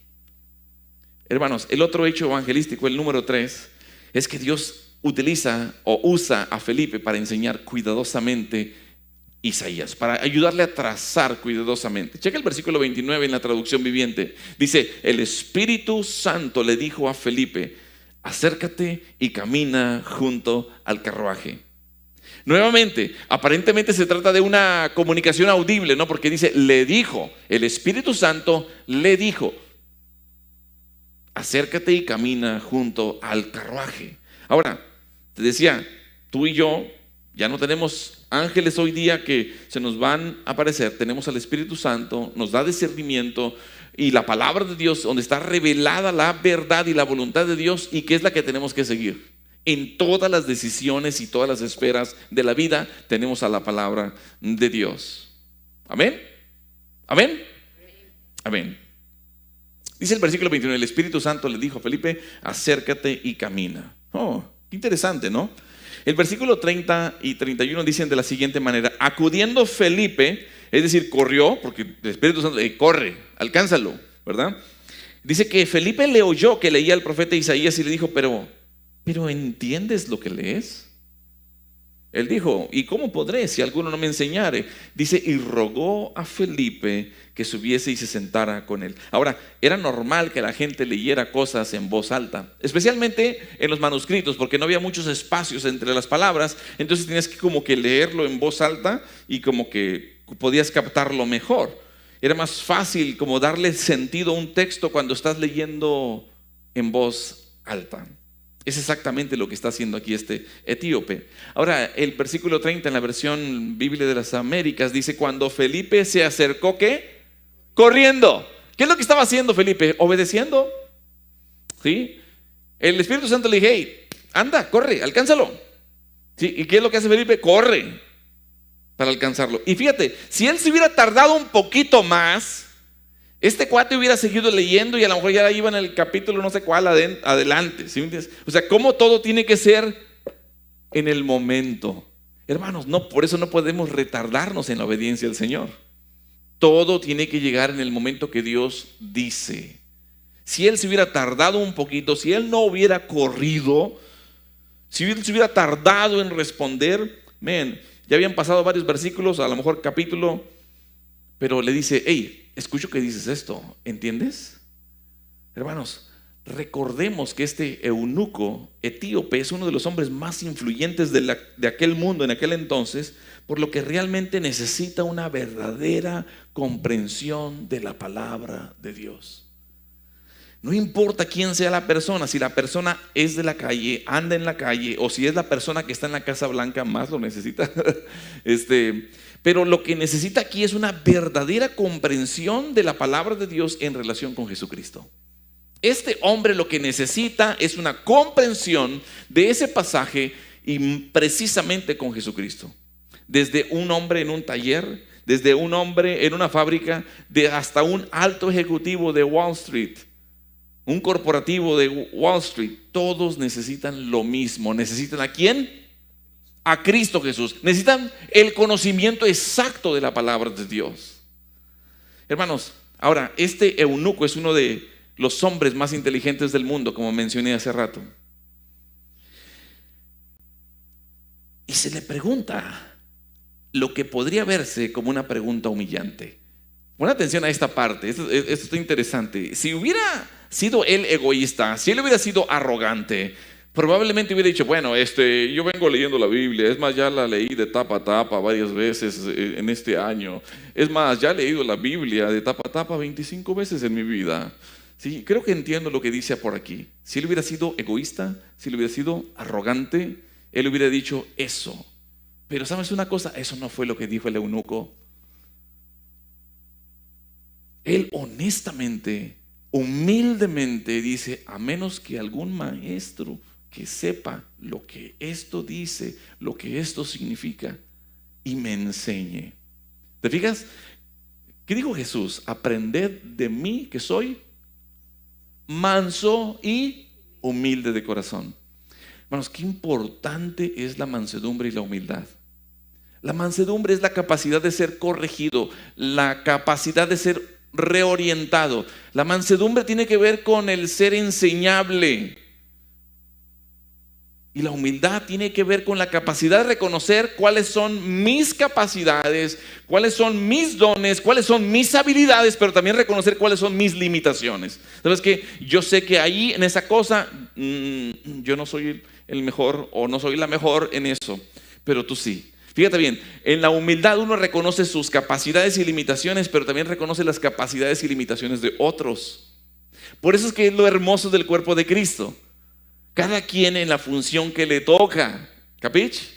Hermanos, el otro hecho evangelístico, el número 3, es que Dios utiliza o usa a Felipe para enseñar cuidadosamente Isaías, para ayudarle a trazar cuidadosamente. Checa el versículo 29 en la traducción viviente. Dice: el Espíritu Santo le dijo a Felipe: acércate y camina junto al carruaje. Nuevamente, aparentemente se trata de una comunicación audible, ¿no? Porque dice, le dijo, el Espíritu Santo le dijo: acércate y camina junto al carruaje. Ahora, te decía, tú y yo ya no tenemos ángeles hoy día que se nos van a aparecer. Tenemos al Espíritu Santo, nos da discernimiento, y la palabra de Dios, donde está revelada la verdad y la voluntad de Dios, y que es la que tenemos que seguir. En todas las decisiones y todas las esferas de la vida tenemos a la palabra de Dios. Amén. Amén. Amén. Dice el versículo 21, el Espíritu Santo le dijo a Felipe: acércate y camina. Oh, qué interesante, ¿no? El versículo 30 y 31 dicen de la siguiente manera: acudiendo Felipe, es decir, corrió, porque el Espíritu Santo corre, alcánzalo, ¿verdad? Dice que Felipe le oyó que leía el profeta Isaías y le dijo: pero ¿entiendes lo que lees? Él dijo: ¿y cómo podré si alguno no me enseñare? Dice: y rogó a Felipe que subiese y se sentara con él. Ahora, era normal que la gente leyera cosas en voz alta, especialmente en los manuscritos, porque no había muchos espacios entre las palabras. Entonces tenías que como que leerlo en voz alta, y como que podías captarlo mejor. Era más fácil como darle sentido a un texto cuando estás leyendo en voz alta. Es exactamente lo que está haciendo aquí este etíope. Ahora, el versículo 30 en la versión Biblia de las Américas dice: cuando Felipe se acercó, ¿qué? Corriendo. ¿Qué es lo que estaba haciendo Felipe? Obedeciendo. ¿Sí? El Espíritu Santo le dije: hey, anda, corre, alcánzalo. ¿Sí? ¿Y qué es lo que hace Felipe? Corre para alcanzarlo. Y fíjate, si él se hubiera tardado un poquito más, este cuate hubiera seguido leyendo y a lo mejor ya iba en el capítulo no sé cuál adelante. ¿Sí? O sea, cómo todo tiene que ser en el momento. Hermanos, no, por eso no podemos retardarnos en la obediencia al Señor. Todo tiene que llegar en el momento que Dios dice. Si él se hubiera tardado un poquito, si él no hubiera corrido, si él se hubiera tardado en responder, ya habían pasado varios versículos, a lo mejor capítulo, pero le dice: hey, escucho que dices esto, ¿entiendes? Hermanos, recordemos que este eunuco etíope es uno de los hombres más influyentes de aquel mundo en aquel entonces, por lo que realmente necesita una verdadera comprensión de la palabra de Dios. No importa quién sea la persona, si la persona es de la calle, anda en la calle, o si es la persona que está en la Casa Blanca, más lo necesita. Pero lo que necesita aquí es una verdadera comprensión de la palabra de Dios en relación con Jesucristo. Este hombre lo que necesita es una comprensión de ese pasaje y precisamente con Jesucristo. Desde un hombre en un taller, desde un hombre en una fábrica, hasta un alto ejecutivo de Wall Street, un corporativo de Wall Street, todos necesitan lo mismo. ¿Necesitan a quién? A Cristo Jesús. Necesitan el conocimiento exacto de la palabra de Dios. Hermanos, ahora, este eunuco es uno de los hombres más inteligentes del mundo, como mencioné hace rato. Y se le pregunta lo que podría verse como una pregunta humillante. Pon atención a esta parte, esto está interesante. Si hubiera sido él egoísta, si él hubiera sido arrogante, probablemente hubiera dicho, bueno, yo vengo leyendo la Biblia, es más, ya la leí de tapa a tapa varias veces en este año. Es más, ya he leído la Biblia de tapa a tapa 25 veces en mi vida. Sí, creo que entiendo lo que dice por aquí. Si él hubiera sido egoísta, si él hubiera sido arrogante, él hubiera dicho eso. Pero ¿sabes una cosa? Eso no fue lo que dijo el eunuco. Él honestamente, humildemente dice, a menos que algún maestro que sepa lo que esto dice, lo que esto significa, y me enseñe. ¿Te fijas? ¿Qué dijo Jesús? Aprended de mí que soy manso y humilde de corazón. Hermanos, qué importante es la mansedumbre y la humildad. La mansedumbre es la capacidad de ser corregido, la capacidad de ser reorientado. La mansedumbre tiene que ver con el ser enseñable. Y la humildad tiene que ver con la capacidad de reconocer cuáles son mis capacidades, cuáles son mis dones, cuáles son mis habilidades, pero también reconocer cuáles son mis limitaciones. ¿Sabes qué? Yo sé que ahí en esa cosa yo no soy el mejor o no soy la mejor en eso, pero tú sí. Fíjate bien, en la humildad uno reconoce sus capacidades y limitaciones, pero también reconoce las capacidades y limitaciones de otros. Por eso es que es lo hermoso del cuerpo de Cristo. Cada quien en la función que le toca. ¿Capich?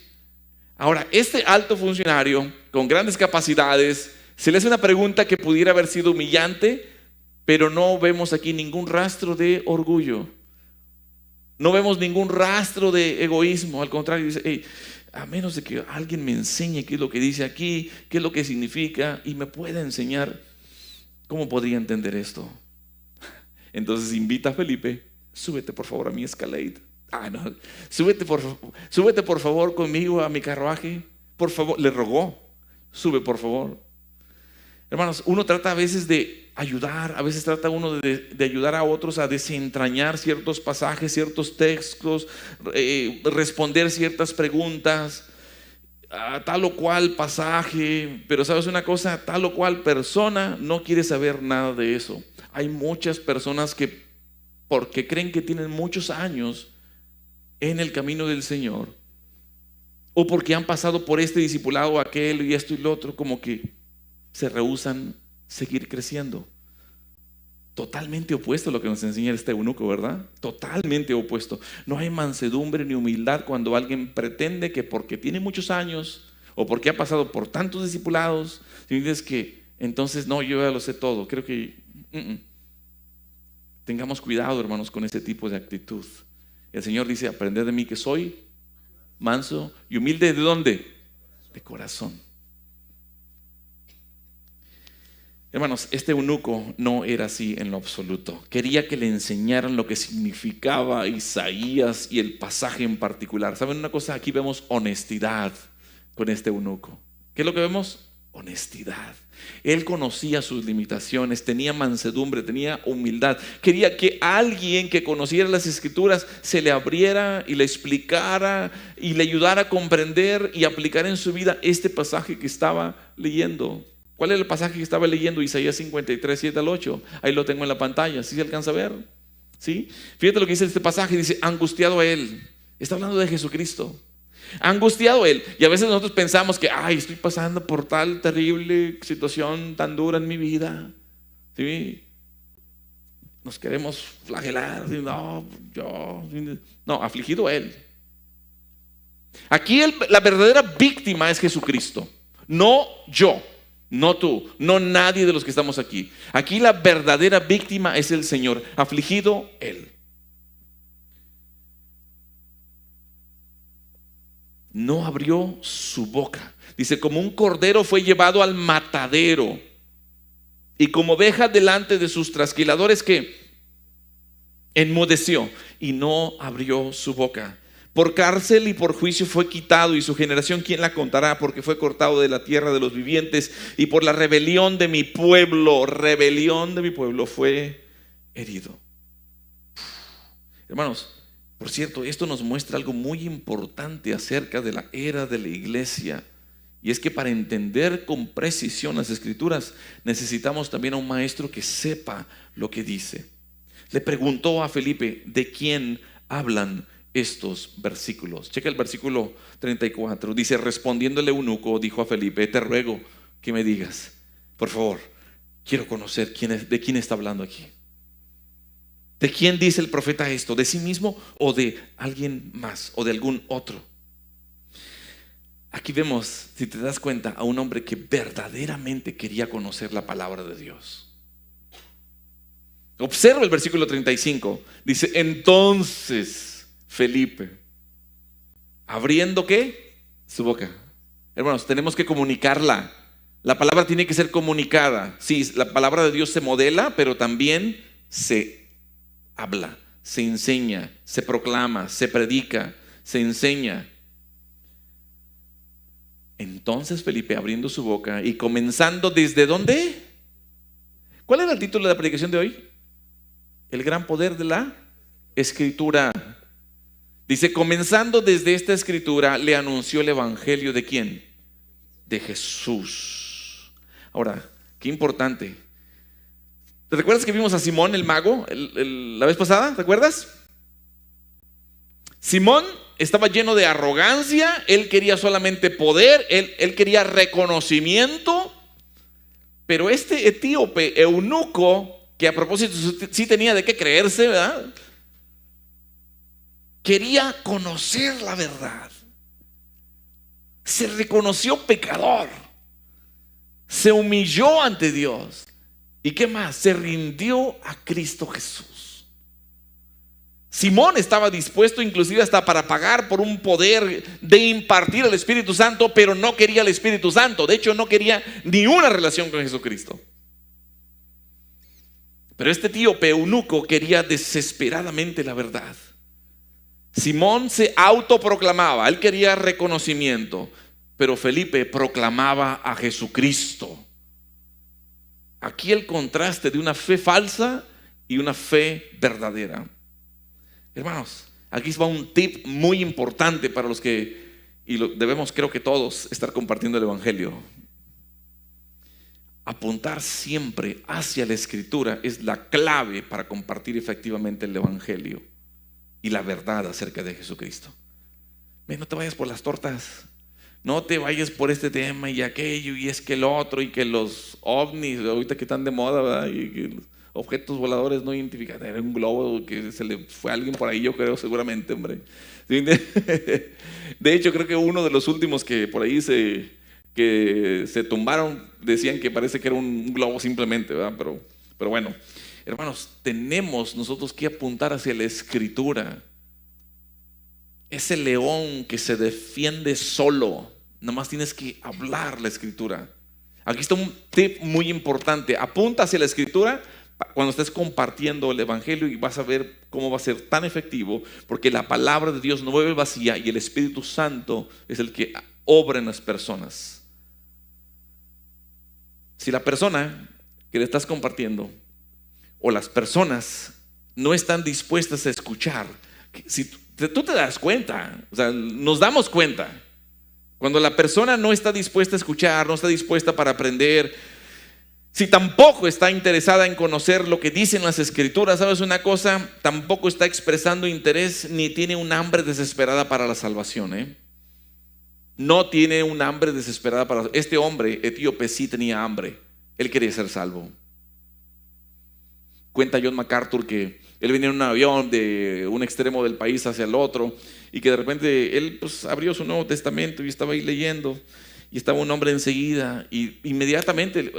Ahora, este alto funcionario con grandes capacidades, se le hace una pregunta que pudiera haber sido humillante, pero no vemos aquí ningún rastro de orgullo. No vemos ningún rastro de egoísmo. Al contrario, dice, hey, a menos de que alguien me enseñe qué es lo que dice aquí, qué es lo que significa y me pueda enseñar, ¿cómo podría entender esto? Entonces invita a Felipe, súbete por favor a mi Escalade. No, súbete por favor conmigo a mi carruaje. Por favor, le rogó, sube por favor. Hermanos, uno trata a veces de ayudar, a veces trata uno de ayudar a otros a desentrañar ciertos pasajes, ciertos textos, responder ciertas preguntas, a tal o cual pasaje, pero sabes una cosa, tal o cual persona no quiere saber nada de eso. Hay muchas personas que, porque creen que tienen muchos años en el camino del Señor, o porque han pasado por este discipulado, aquel y esto y lo otro, como que se rehúsan seguir creciendo. Totalmente opuesto a lo que nos enseña este eunuco, ¿verdad? Totalmente opuesto. No hay mansedumbre ni humildad cuando alguien pretende que porque tiene muchos años o porque ha pasado por tantos discipulados, si dices que entonces no, yo ya lo sé todo. Creo que tengamos cuidado, hermanos, con ese tipo de actitud. El Señor dice, aprended de mí que soy manso y humilde. ¿De dónde? De corazón. Hermanos, este eunuco no era así en lo absoluto. Quería que le enseñaran lo que significaba Isaías y el pasaje en particular. ¿Saben una cosa? Aquí vemos honestidad con este eunuco. ¿Qué es lo que vemos? Honestidad. Él conocía sus limitaciones, tenía mansedumbre, tenía humildad. Quería que alguien que conociera las Escrituras se le abriera y le explicara y le ayudara a comprender y aplicar en su vida este pasaje que estaba leyendo. ¿Cuál es el pasaje que estaba leyendo? Isaías 53, 7 al 8. Ahí lo tengo en la pantalla, ¿sí se alcanza a ver? ¿Sí? Fíjate lo que dice este pasaje, dice, angustiado a él. Está hablando de Jesucristo. Angustiado él. Y a veces nosotros pensamos que, estoy pasando por tal terrible situación tan dura en mi vida. ¿Sí? nos queremos flagelar. No, afligido él. Aquí la verdadera víctima es Jesucristo, no yo, no tú, no nadie de los que estamos aquí. Aquí la verdadera víctima es el Señor, afligido él. No abrió su boca. Dice, como un cordero fue llevado al matadero, y como oveja delante de sus trasquiladores, que enmudeció y no abrió su boca. Por cárcel y por juicio fue quitado, y su generación, ¿quién la contará? Porque fue cortado de la tierra de los vivientes, y por la rebelión de mi pueblo fue herido. Hermanos, por cierto, esto nos muestra algo muy importante acerca de la era de la iglesia. Y es que para entender con precisión las escrituras necesitamos también a un maestro que sepa lo que dice. Le preguntó a Felipe, ¿de quién hablan estos versículos? Checa el versículo 34. Dice, respondiendo el eunuco, dijo a Felipe, te ruego que me digas, por favor, quiero conocer de quién está hablando aquí. ¿De quién dice el profeta esto? ¿De sí mismo o de alguien más o de algún otro? Aquí vemos, si te das cuenta, a un hombre que verdaderamente quería conocer la palabra de Dios. Observa el versículo 35. Dice, entonces Felipe, abriendo ¿qué? Su boca. Hermanos, tenemos que comunicarla. La palabra tiene que ser comunicada. Sí, la palabra de Dios se modela, pero también se habla, se enseña, se proclama, se predica, se enseña. Entonces Felipe, abriendo su boca y comenzando ¿desde dónde? ¿Cuál era el título de la predicación de hoy? El gran poder de la escritura. Dice, comenzando desde esta escritura, le anunció el evangelio ¿de quién? De Jesús. Ahora, qué importante. ¿Te recuerdas que vimos a Simón el mago la vez pasada? ¿Te acuerdas? Simón estaba lleno de arrogancia, él quería solamente poder, él quería reconocimiento, pero este etíope eunuco, que a propósito sí tenía de qué creerse, ¿verdad? Quería conocer la verdad. Se reconoció pecador, se humilló ante Dios. ¿Y qué más? Se rindió a Cristo Jesús. Simón estaba dispuesto inclusive hasta para pagar por un poder de impartir el Espíritu Santo, pero no quería el Espíritu Santo. De hecho, no quería ni una relación con Jesucristo. Pero este etíope eunuco quería desesperadamente la verdad. Simón se autoproclamaba, él quería reconocimiento, pero Felipe proclamaba a Jesucristo. Aquí el contraste de una fe falsa y una fe verdadera. Hermanos, aquí va un tip muy importante para los que, y debemos creo que todos estar compartiendo el evangelio. Apuntar siempre hacia la escritura es la clave para compartir efectivamente el evangelio y la verdad acerca de Jesucristo. No te vayas por las tortas, no te vayas por este tema y aquello y es que el otro y que los ovnis ahorita que están de moda, ¿verdad? Y que los objetos voladores no identificados, era un globo que se le fue a alguien por ahí, yo creo seguramente, hombre. De hecho creo que uno de los últimos que por ahí que se tumbaron decían que parece que era un globo simplemente, ¿verdad? Pero bueno, hermanos, tenemos nosotros que apuntar hacia la escritura. Ese león que se defiende solo, nomás tienes que hablar la escritura. Aquí está un tip muy importante. Apunta hacia la escritura cuando estés compartiendo el evangelio y vas a ver cómo va a ser tan efectivo, porque la palabra de Dios no vuelve vacía y el Espíritu Santo es el que obra en las personas. Si la persona que le estás compartiendo o las personas no están dispuestas a escuchar, si tú te das cuenta, o sea, nos damos cuenta cuando la persona no está dispuesta a escuchar, no está dispuesta para aprender, si tampoco está interesada en conocer lo que dicen las escrituras, ¿sabes una cosa? Tampoco está expresando interés ni tiene un hambre desesperada para la salvación, No tiene un hambre desesperada para... Este hombre etíope sí tenía hambre, él quería ser salvo. Cuenta John MacArthur que él venía en un avión de un extremo del país hacia el otro y que de repente él pues abrió su Nuevo Testamento y estaba ahí leyendo y estaba un hombre enseguida y inmediatamente,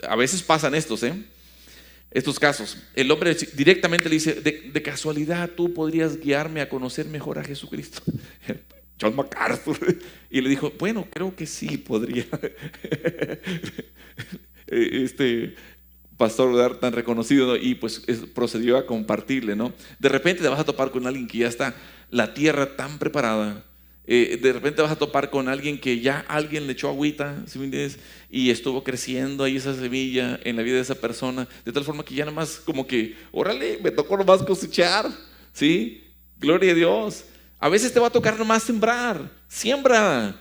a veces pasan estos casos, el hombre directamente le dice, de casualidad tú podrías guiarme a conocer mejor a Jesucristo. John MacArthur, y le dijo, bueno, creo que sí podría. Pastor tan reconocido, ¿no? Y pues procedió a compartirle, ¿no? De repente te vas a topar con alguien que ya está la tierra tan preparada. De repente vas a topar con alguien que ya alguien le echó agüita, ¿sí me entiendes? Y estuvo creciendo ahí esa semilla en la vida de esa persona, de tal forma que ya nomás como que, órale, me tocó nomás cosechar, ¿sí? Gloria a Dios. A veces te va a tocar nomás sembrar, siembra.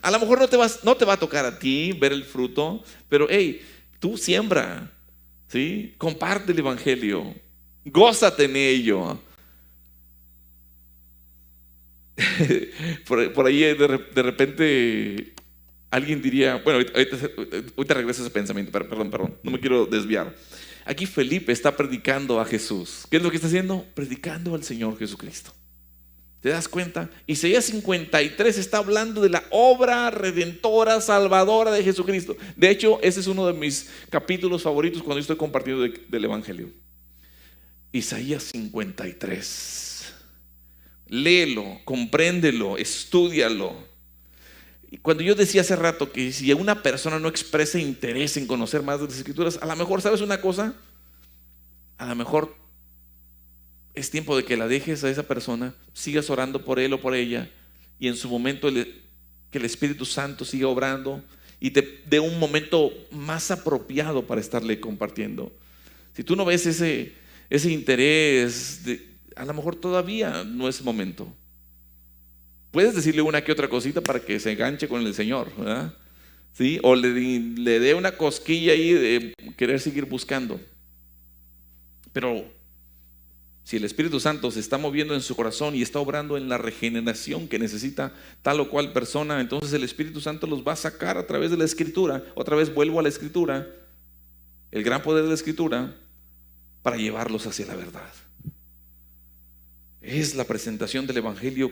A lo mejor no te va a tocar a ti ver el fruto, pero hey, tú siembra, ¿sí? Comparte el evangelio, gózate en ello. Por ahí de repente alguien diría, bueno, ahorita regreso a ese pensamiento, pero perdón, no me quiero desviar. Aquí Felipe está predicando a Jesús. ¿Qué es lo que está haciendo? Predicando al Señor Jesucristo. ¿Te das cuenta? Isaías 53 está hablando de la obra redentora, salvadora de Jesucristo. De hecho, ese es uno de mis capítulos favoritos cuando yo estoy compartiendo del evangelio. Isaías 53. Léelo, compréndelo, estúdialo. Y cuando yo decía hace rato que si una persona no expresa interés en conocer más de las Escrituras, a lo mejor, ¿sabes una cosa? A lo mejor es tiempo de que la dejes a esa persona, sigas orando por él o por ella, y en su momento que el Espíritu Santo siga obrando y te dé un momento más apropiado para estarle compartiendo. Si tú no ves ese interés, a lo mejor todavía no es momento. Puedes decirle una que otra cosita para que se enganche con el Señor, ¿verdad? ¿Sí? O le dé una cosquilla ahí de querer seguir buscando. Pero si el Espíritu Santo se está moviendo en su corazón y está obrando en la regeneración que necesita tal o cual persona, entonces el Espíritu Santo los va a sacar a través de la Escritura. Otra vez vuelvo a la Escritura, el gran poder de la Escritura, para llevarlos hacia la verdad. Es la presentación del evangelio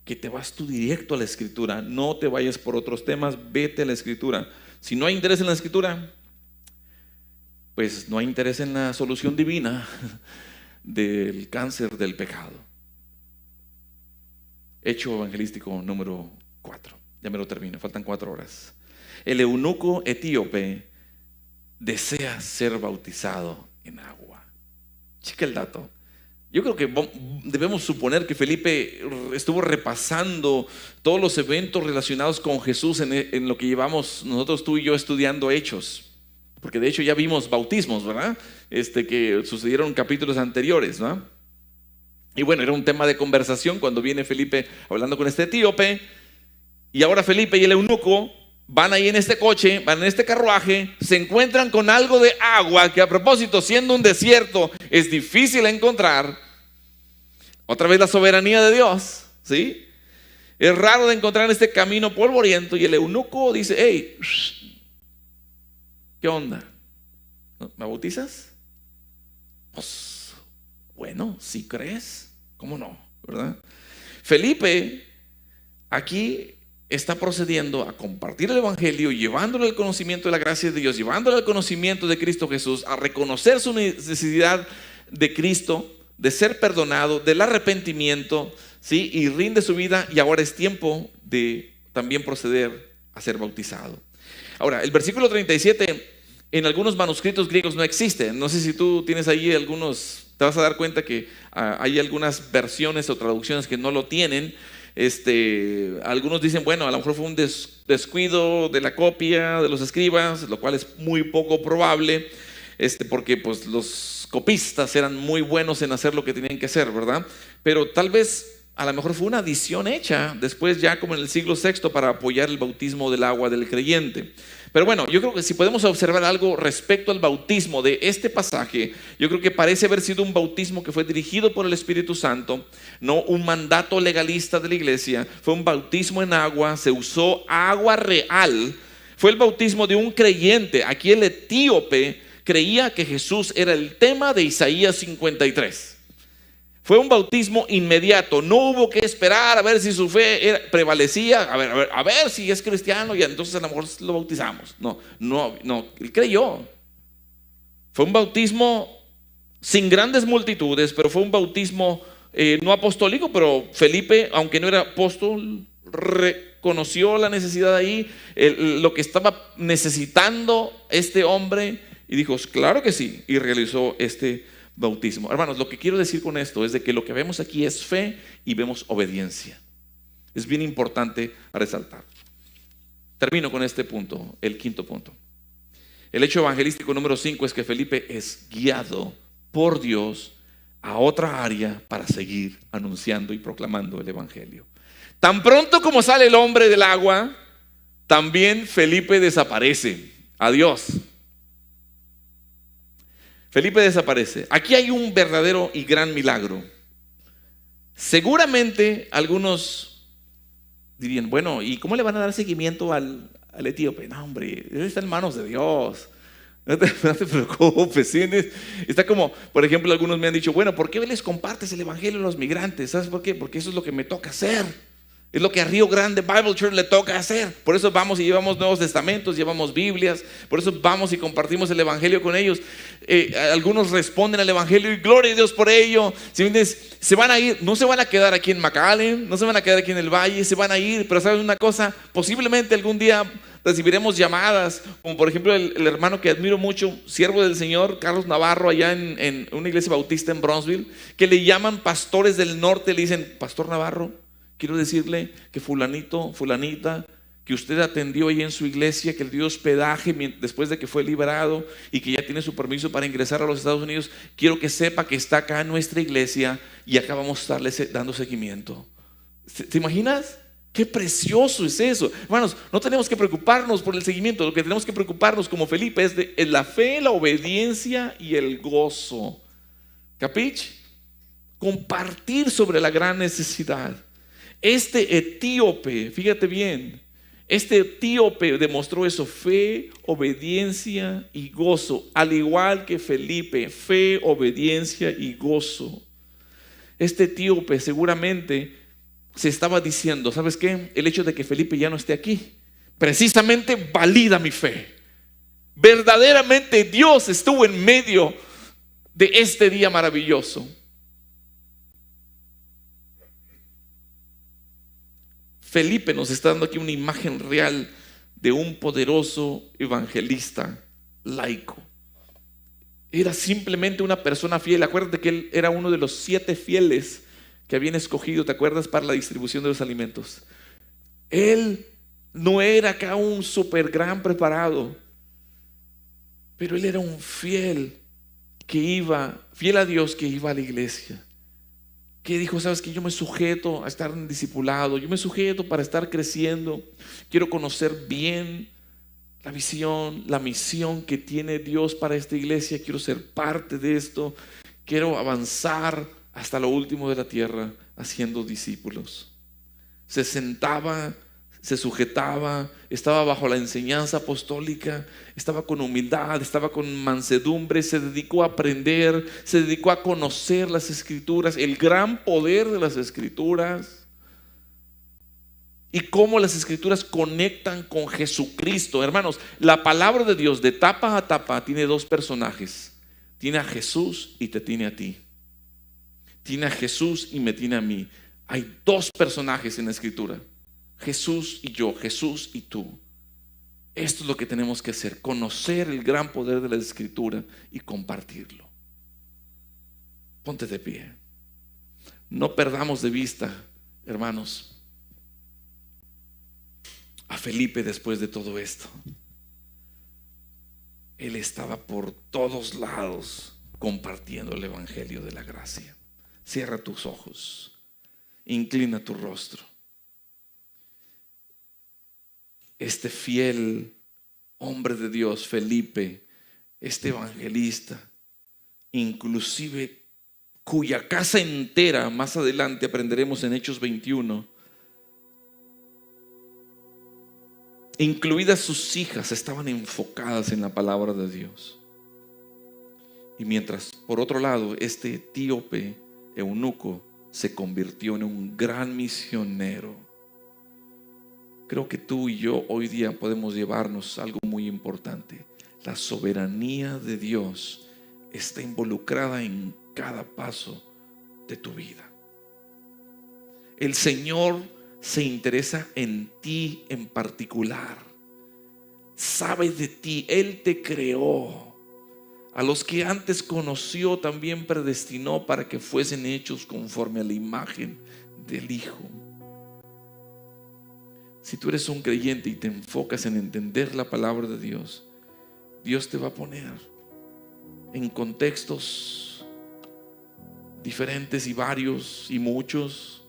que te vas tú directo a la Escritura. No te vayas por otros temas, vete a la Escritura. Si no hay interés en la Escritura, pues no hay interés en la solución divina del cáncer del pecado. Hecho evangelístico número 4. Ya me lo termino, faltan 4 horas. El eunuco etíope desea ser bautizado en agua. Checa el dato. Yo creo que debemos suponer que Felipe estuvo repasando todos los eventos relacionados con Jesús en lo que llevamos nosotros, tú y yo, estudiando Hechos. Porque de hecho ya vimos bautismos, ¿verdad? Que sucedieron en capítulos anteriores, ¿no? Y bueno, era un tema de conversación cuando viene Felipe hablando con este etíope. Y ahora Felipe y el eunuco van ahí en este coche, van en este carruaje, se encuentran con algo de agua que, a propósito, siendo un desierto, es difícil encontrar. Otra vez la soberanía de Dios, ¿sí? Es raro de encontrar en este camino polvoriento. Y el eunuco dice, hey, ¿qué onda? ¿Me bautizas? Pues bueno, si crees, ¿cómo no? ¿Verdad? Felipe aquí está procediendo a compartir el evangelio, llevándole el conocimiento de la gracia de Dios, llevándole el conocimiento de Cristo Jesús, a reconocer su necesidad de Cristo, de ser perdonado, del arrepentimiento, ¿sí? Y rinde su vida, y ahora es tiempo de también proceder a ser bautizado. Ahora, el versículo 37 en algunos manuscritos griegos no existe. No sé si tú tienes ahí algunos, te vas a dar cuenta que hay algunas versiones o traducciones que no lo tienen. Algunos dicen, bueno, a lo mejor fue un descuido de la copia de los escribas, lo cual es muy poco probable, porque pues los copistas eran muy buenos en hacer lo que tenían que hacer, ¿verdad? Pero tal vez a lo mejor fue una adición hecha después, ya como en el siglo VI, para apoyar el bautismo del agua del creyente. Pero bueno, yo creo que si podemos observar algo respecto al bautismo de este pasaje, yo creo que parece haber sido un bautismo que fue dirigido por el Espíritu Santo, no un mandato legalista de la iglesia. Fue un bautismo en agua, se usó agua real. Fue el bautismo de un creyente. Aquí el etíope creía que Jesús era el tema de Isaías 53. Fue un bautismo inmediato, no hubo que esperar a ver si su fe prevalecía, a ver si es cristiano y entonces a lo mejor lo bautizamos. No, él creyó. Fue un bautismo sin grandes multitudes, pero fue un bautismo no apostólico, pero Felipe, aunque no era apóstol, reconoció la necesidad ahí, lo que estaba necesitando este hombre, y dijo, claro que sí, y realizó este bautismo. Hermanos, lo que quiero decir con esto es de que lo que vemos aquí es fe y vemos obediencia. Es bien importante resaltar. Termino con este punto, el quinto punto. El hecho evangelístico número 5 es que Felipe es guiado por Dios a otra área para seguir anunciando y proclamando el evangelio. Tan pronto como sale el hombre del agua, también Felipe desaparece. Adiós. Felipe desaparece. Aquí hay un verdadero y gran milagro. Seguramente algunos dirían, bueno, ¿y cómo le van a dar seguimiento al etíope? No, hombre, él está en manos de Dios. No te preocupes. ¿Sí? Está como, por ejemplo, algunos me han dicho, bueno, ¿por qué les compartes el evangelio a los migrantes? ¿Sabes por qué? Porque eso es lo que me toca hacer. Es lo que a Río Grande Bible Church le toca hacer. Por eso vamos y llevamos Nuevos Testamentos, llevamos Biblias. Por eso vamos y compartimos el evangelio con ellos. Algunos responden al evangelio y gloria a Dios por ello. Si se van a ir, no se van a quedar aquí en McAllen, no se van a quedar aquí en el Valle, se van a ir. Pero ¿sabes una cosa? Posiblemente algún día recibiremos llamadas, como por ejemplo el hermano que admiro mucho, siervo del Señor, Carlos Navarro, allá en una iglesia bautista en Bronzeville, que le llaman pastores del norte, le dicen, Pastor Navarro, quiero decirle que fulanito, fulanita, que usted atendió ahí en su iglesia, que le dio hospedaje después de que fue liberado y que ya tiene su permiso para ingresar a los Estados Unidos, quiero que sepa que está acá en nuestra iglesia y acá vamos a estarle dando seguimiento. ¿Te imaginas? Qué precioso es eso. Hermanos, no tenemos que preocuparnos por el seguimiento. Lo que tenemos que preocuparnos como Felipe es de la fe, la obediencia y el gozo. ¿Capich? Compartir sobre la gran necesidad. Este etíope, fíjate bien, este etíope demostró eso, fe, obediencia y gozo, al igual que Felipe, fe, obediencia y gozo. Este etíope seguramente se estaba diciendo, ¿sabes qué? El hecho de que Felipe ya no esté aquí, precisamente valida mi fe. Verdaderamente Dios estuvo en medio de este día maravilloso. Felipe nos está dando aquí una imagen real de un poderoso evangelista laico. Era simplemente una persona fiel. Acuérdate que él era uno de los 7 fieles que habían escogido, ¿te acuerdas? Para la distribución de los alimentos. Él no era acá un súper gran preparado, pero él era un fiel que iba, fiel a Dios, que iba a la iglesia. Que dijo, sabes que yo me sujeto a estar en discipulado, yo me sujeto para estar creciendo, quiero conocer bien la visión, la misión que tiene Dios para esta iglesia, quiero ser parte de esto, quiero avanzar hasta lo último de la tierra haciendo discípulos. Se sentaba, se sujetaba, estaba bajo la enseñanza apostólica, estaba con humildad, estaba con mansedumbre, se dedicó a aprender, se dedicó a conocer las escrituras, el gran poder de las escrituras y cómo las escrituras conectan con Jesucristo. Hermanos, la palabra de Dios de tapa a tapa tiene 2 personajes, tiene a Jesús y te tiene a ti. Tiene a Jesús y me tiene a mí. Hay 2 personajes en la escritura, Jesús y yo, Jesús y tú. Esto es lo que tenemos que hacer, conocer el gran poder de la escritura y compartirlo. Ponte de pie. No perdamos de vista, hermanos, a Felipe después de todo esto. Él estaba por todos lados compartiendo el evangelio de la gracia. Cierra tus ojos, inclina tu rostro. Este fiel hombre de Dios, Felipe, este evangelista, inclusive cuya casa entera, más adelante aprenderemos en Hechos 21, incluidas sus hijas, estaban enfocadas en la palabra de Dios. Y mientras, por otro lado, este etíope eunuco se convirtió en un gran misionero. Creo que tú y yo hoy día podemos llevarnos algo muy importante. La soberanía de Dios está involucrada en cada paso de tu vida. El Señor se interesa en ti en particular. Sabe de ti, Él te creó. A los que antes conoció también predestinó para que fuesen hechos conforme a la imagen del Hijo. Si tú eres un creyente y te enfocas en entender la palabra de Dios, Dios te va a poner en contextos diferentes y varios y muchos,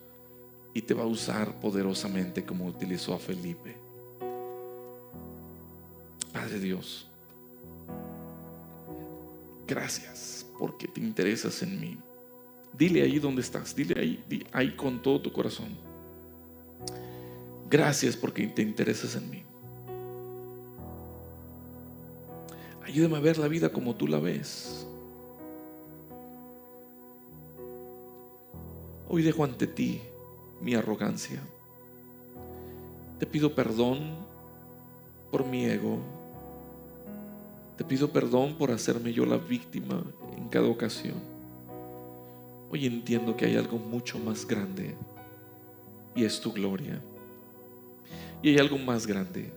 y te va a usar poderosamente como utilizó a Felipe. Padre Dios, gracias porque te interesas en mí. Dile ahí donde estás, dile ahí con todo tu corazón. Gracias porque te interesas en mí. Ayúdame a ver la vida como tú la ves. Hoy dejo ante ti mi arrogancia. Te pido perdón por mi ego. Te pido perdón por hacerme yo la víctima en cada ocasión. Hoy entiendo que hay algo mucho más grande, y es tu gloria. Y hay algo más grande,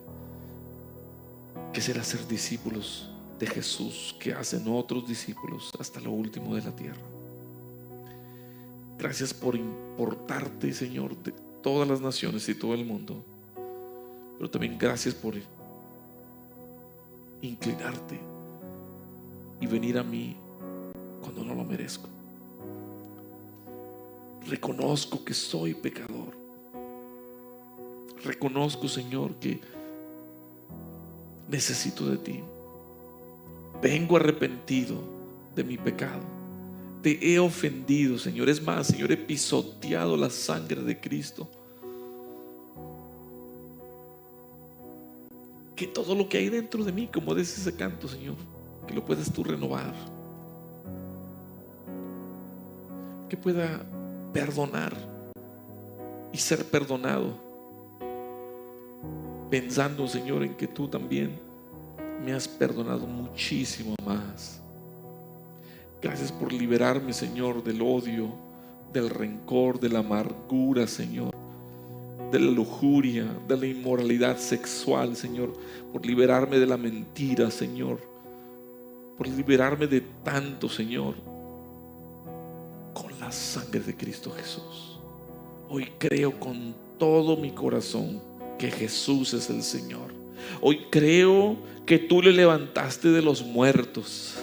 que será ser discípulos de Jesús, que hacen otros discípulos hasta lo último de la tierra. Gracias por importarte, Señor, de todas las naciones y todo el mundo. Pero también gracias por inclinarte y venir a mí cuando no lo merezco. Reconozco que soy pecador. Reconozco, Señor, que necesito de ti. Vengo arrepentido de mi pecado. Te he ofendido, Señor. Es más, Señor, he pisoteado la sangre de Cristo. Que todo lo que hay dentro de mí, como dice ese canto, Señor, que lo puedas tú renovar. Que pueda perdonar y ser perdonado, pensando, Señor, en que tú también me has perdonado muchísimo más. Gracias por liberarme, Señor, del odio, del rencor, de la amargura, Señor, de la lujuria, de la inmoralidad sexual, Señor, por liberarme de la mentira, Señor, por liberarme de tanto, Señor, con la sangre de Cristo Jesús. Hoy creo con todo mi corazón que Jesús es el Señor. Hoy creo que tú le levantaste de los muertos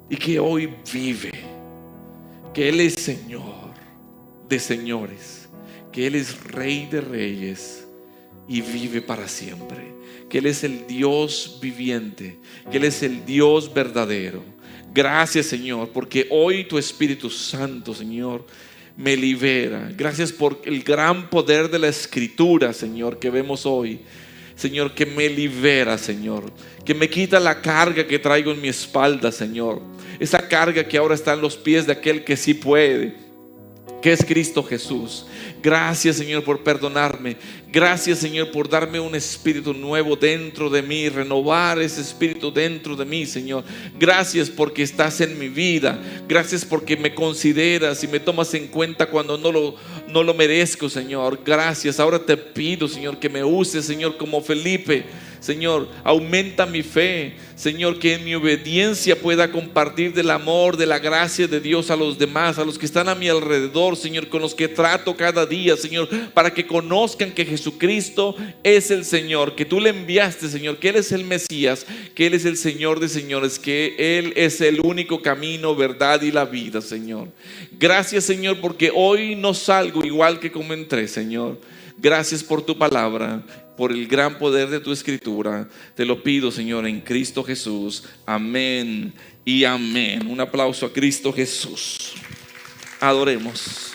y que hoy vive, que Él es Señor de señores, que Él es Rey de reyes y vive para siempre, que Él es el Dios viviente, que Él es el Dios verdadero. Gracias, Señor, porque hoy tu Espíritu Santo, Señor, me libera. Gracias por el gran poder de la Escritura, Señor, que vemos hoy. Señor, que me libera, Señor, que me quita la carga que traigo en mi espalda, Señor. Esa carga que ahora está en los pies de aquel que sí puede, que es Cristo Jesús. Gracias, Señor, por perdonarme. Gracias, Señor, por darme un espíritu nuevo dentro de mí, renovar ese espíritu dentro de mí, Señor. Gracias porque estás en mi vida. Gracias porque me consideras y me tomas en cuenta cuando no lo merezco, Señor. Gracias. Ahora te pido, Señor, que me uses, Señor, como Felipe. Señor, aumenta mi fe, Señor, que en mi obediencia pueda compartir del amor, de la gracia de Dios a los demás, a los que están a mi alrededor, Señor, con los que trato cada día, Señor, para que conozcan que Jesucristo es el Señor, que tú le enviaste, Señor, que Él es el Mesías, que Él es el Señor de señores, que Él es el único camino, verdad y la vida, Señor. Gracias, Señor, porque hoy no salgo igual que como entré, Señor. Gracias por tu palabra, por el gran poder de tu Escritura. Te lo pido, Señor, en Cristo Jesús. Amén y amén. Un aplauso a Cristo Jesús. Adoremos.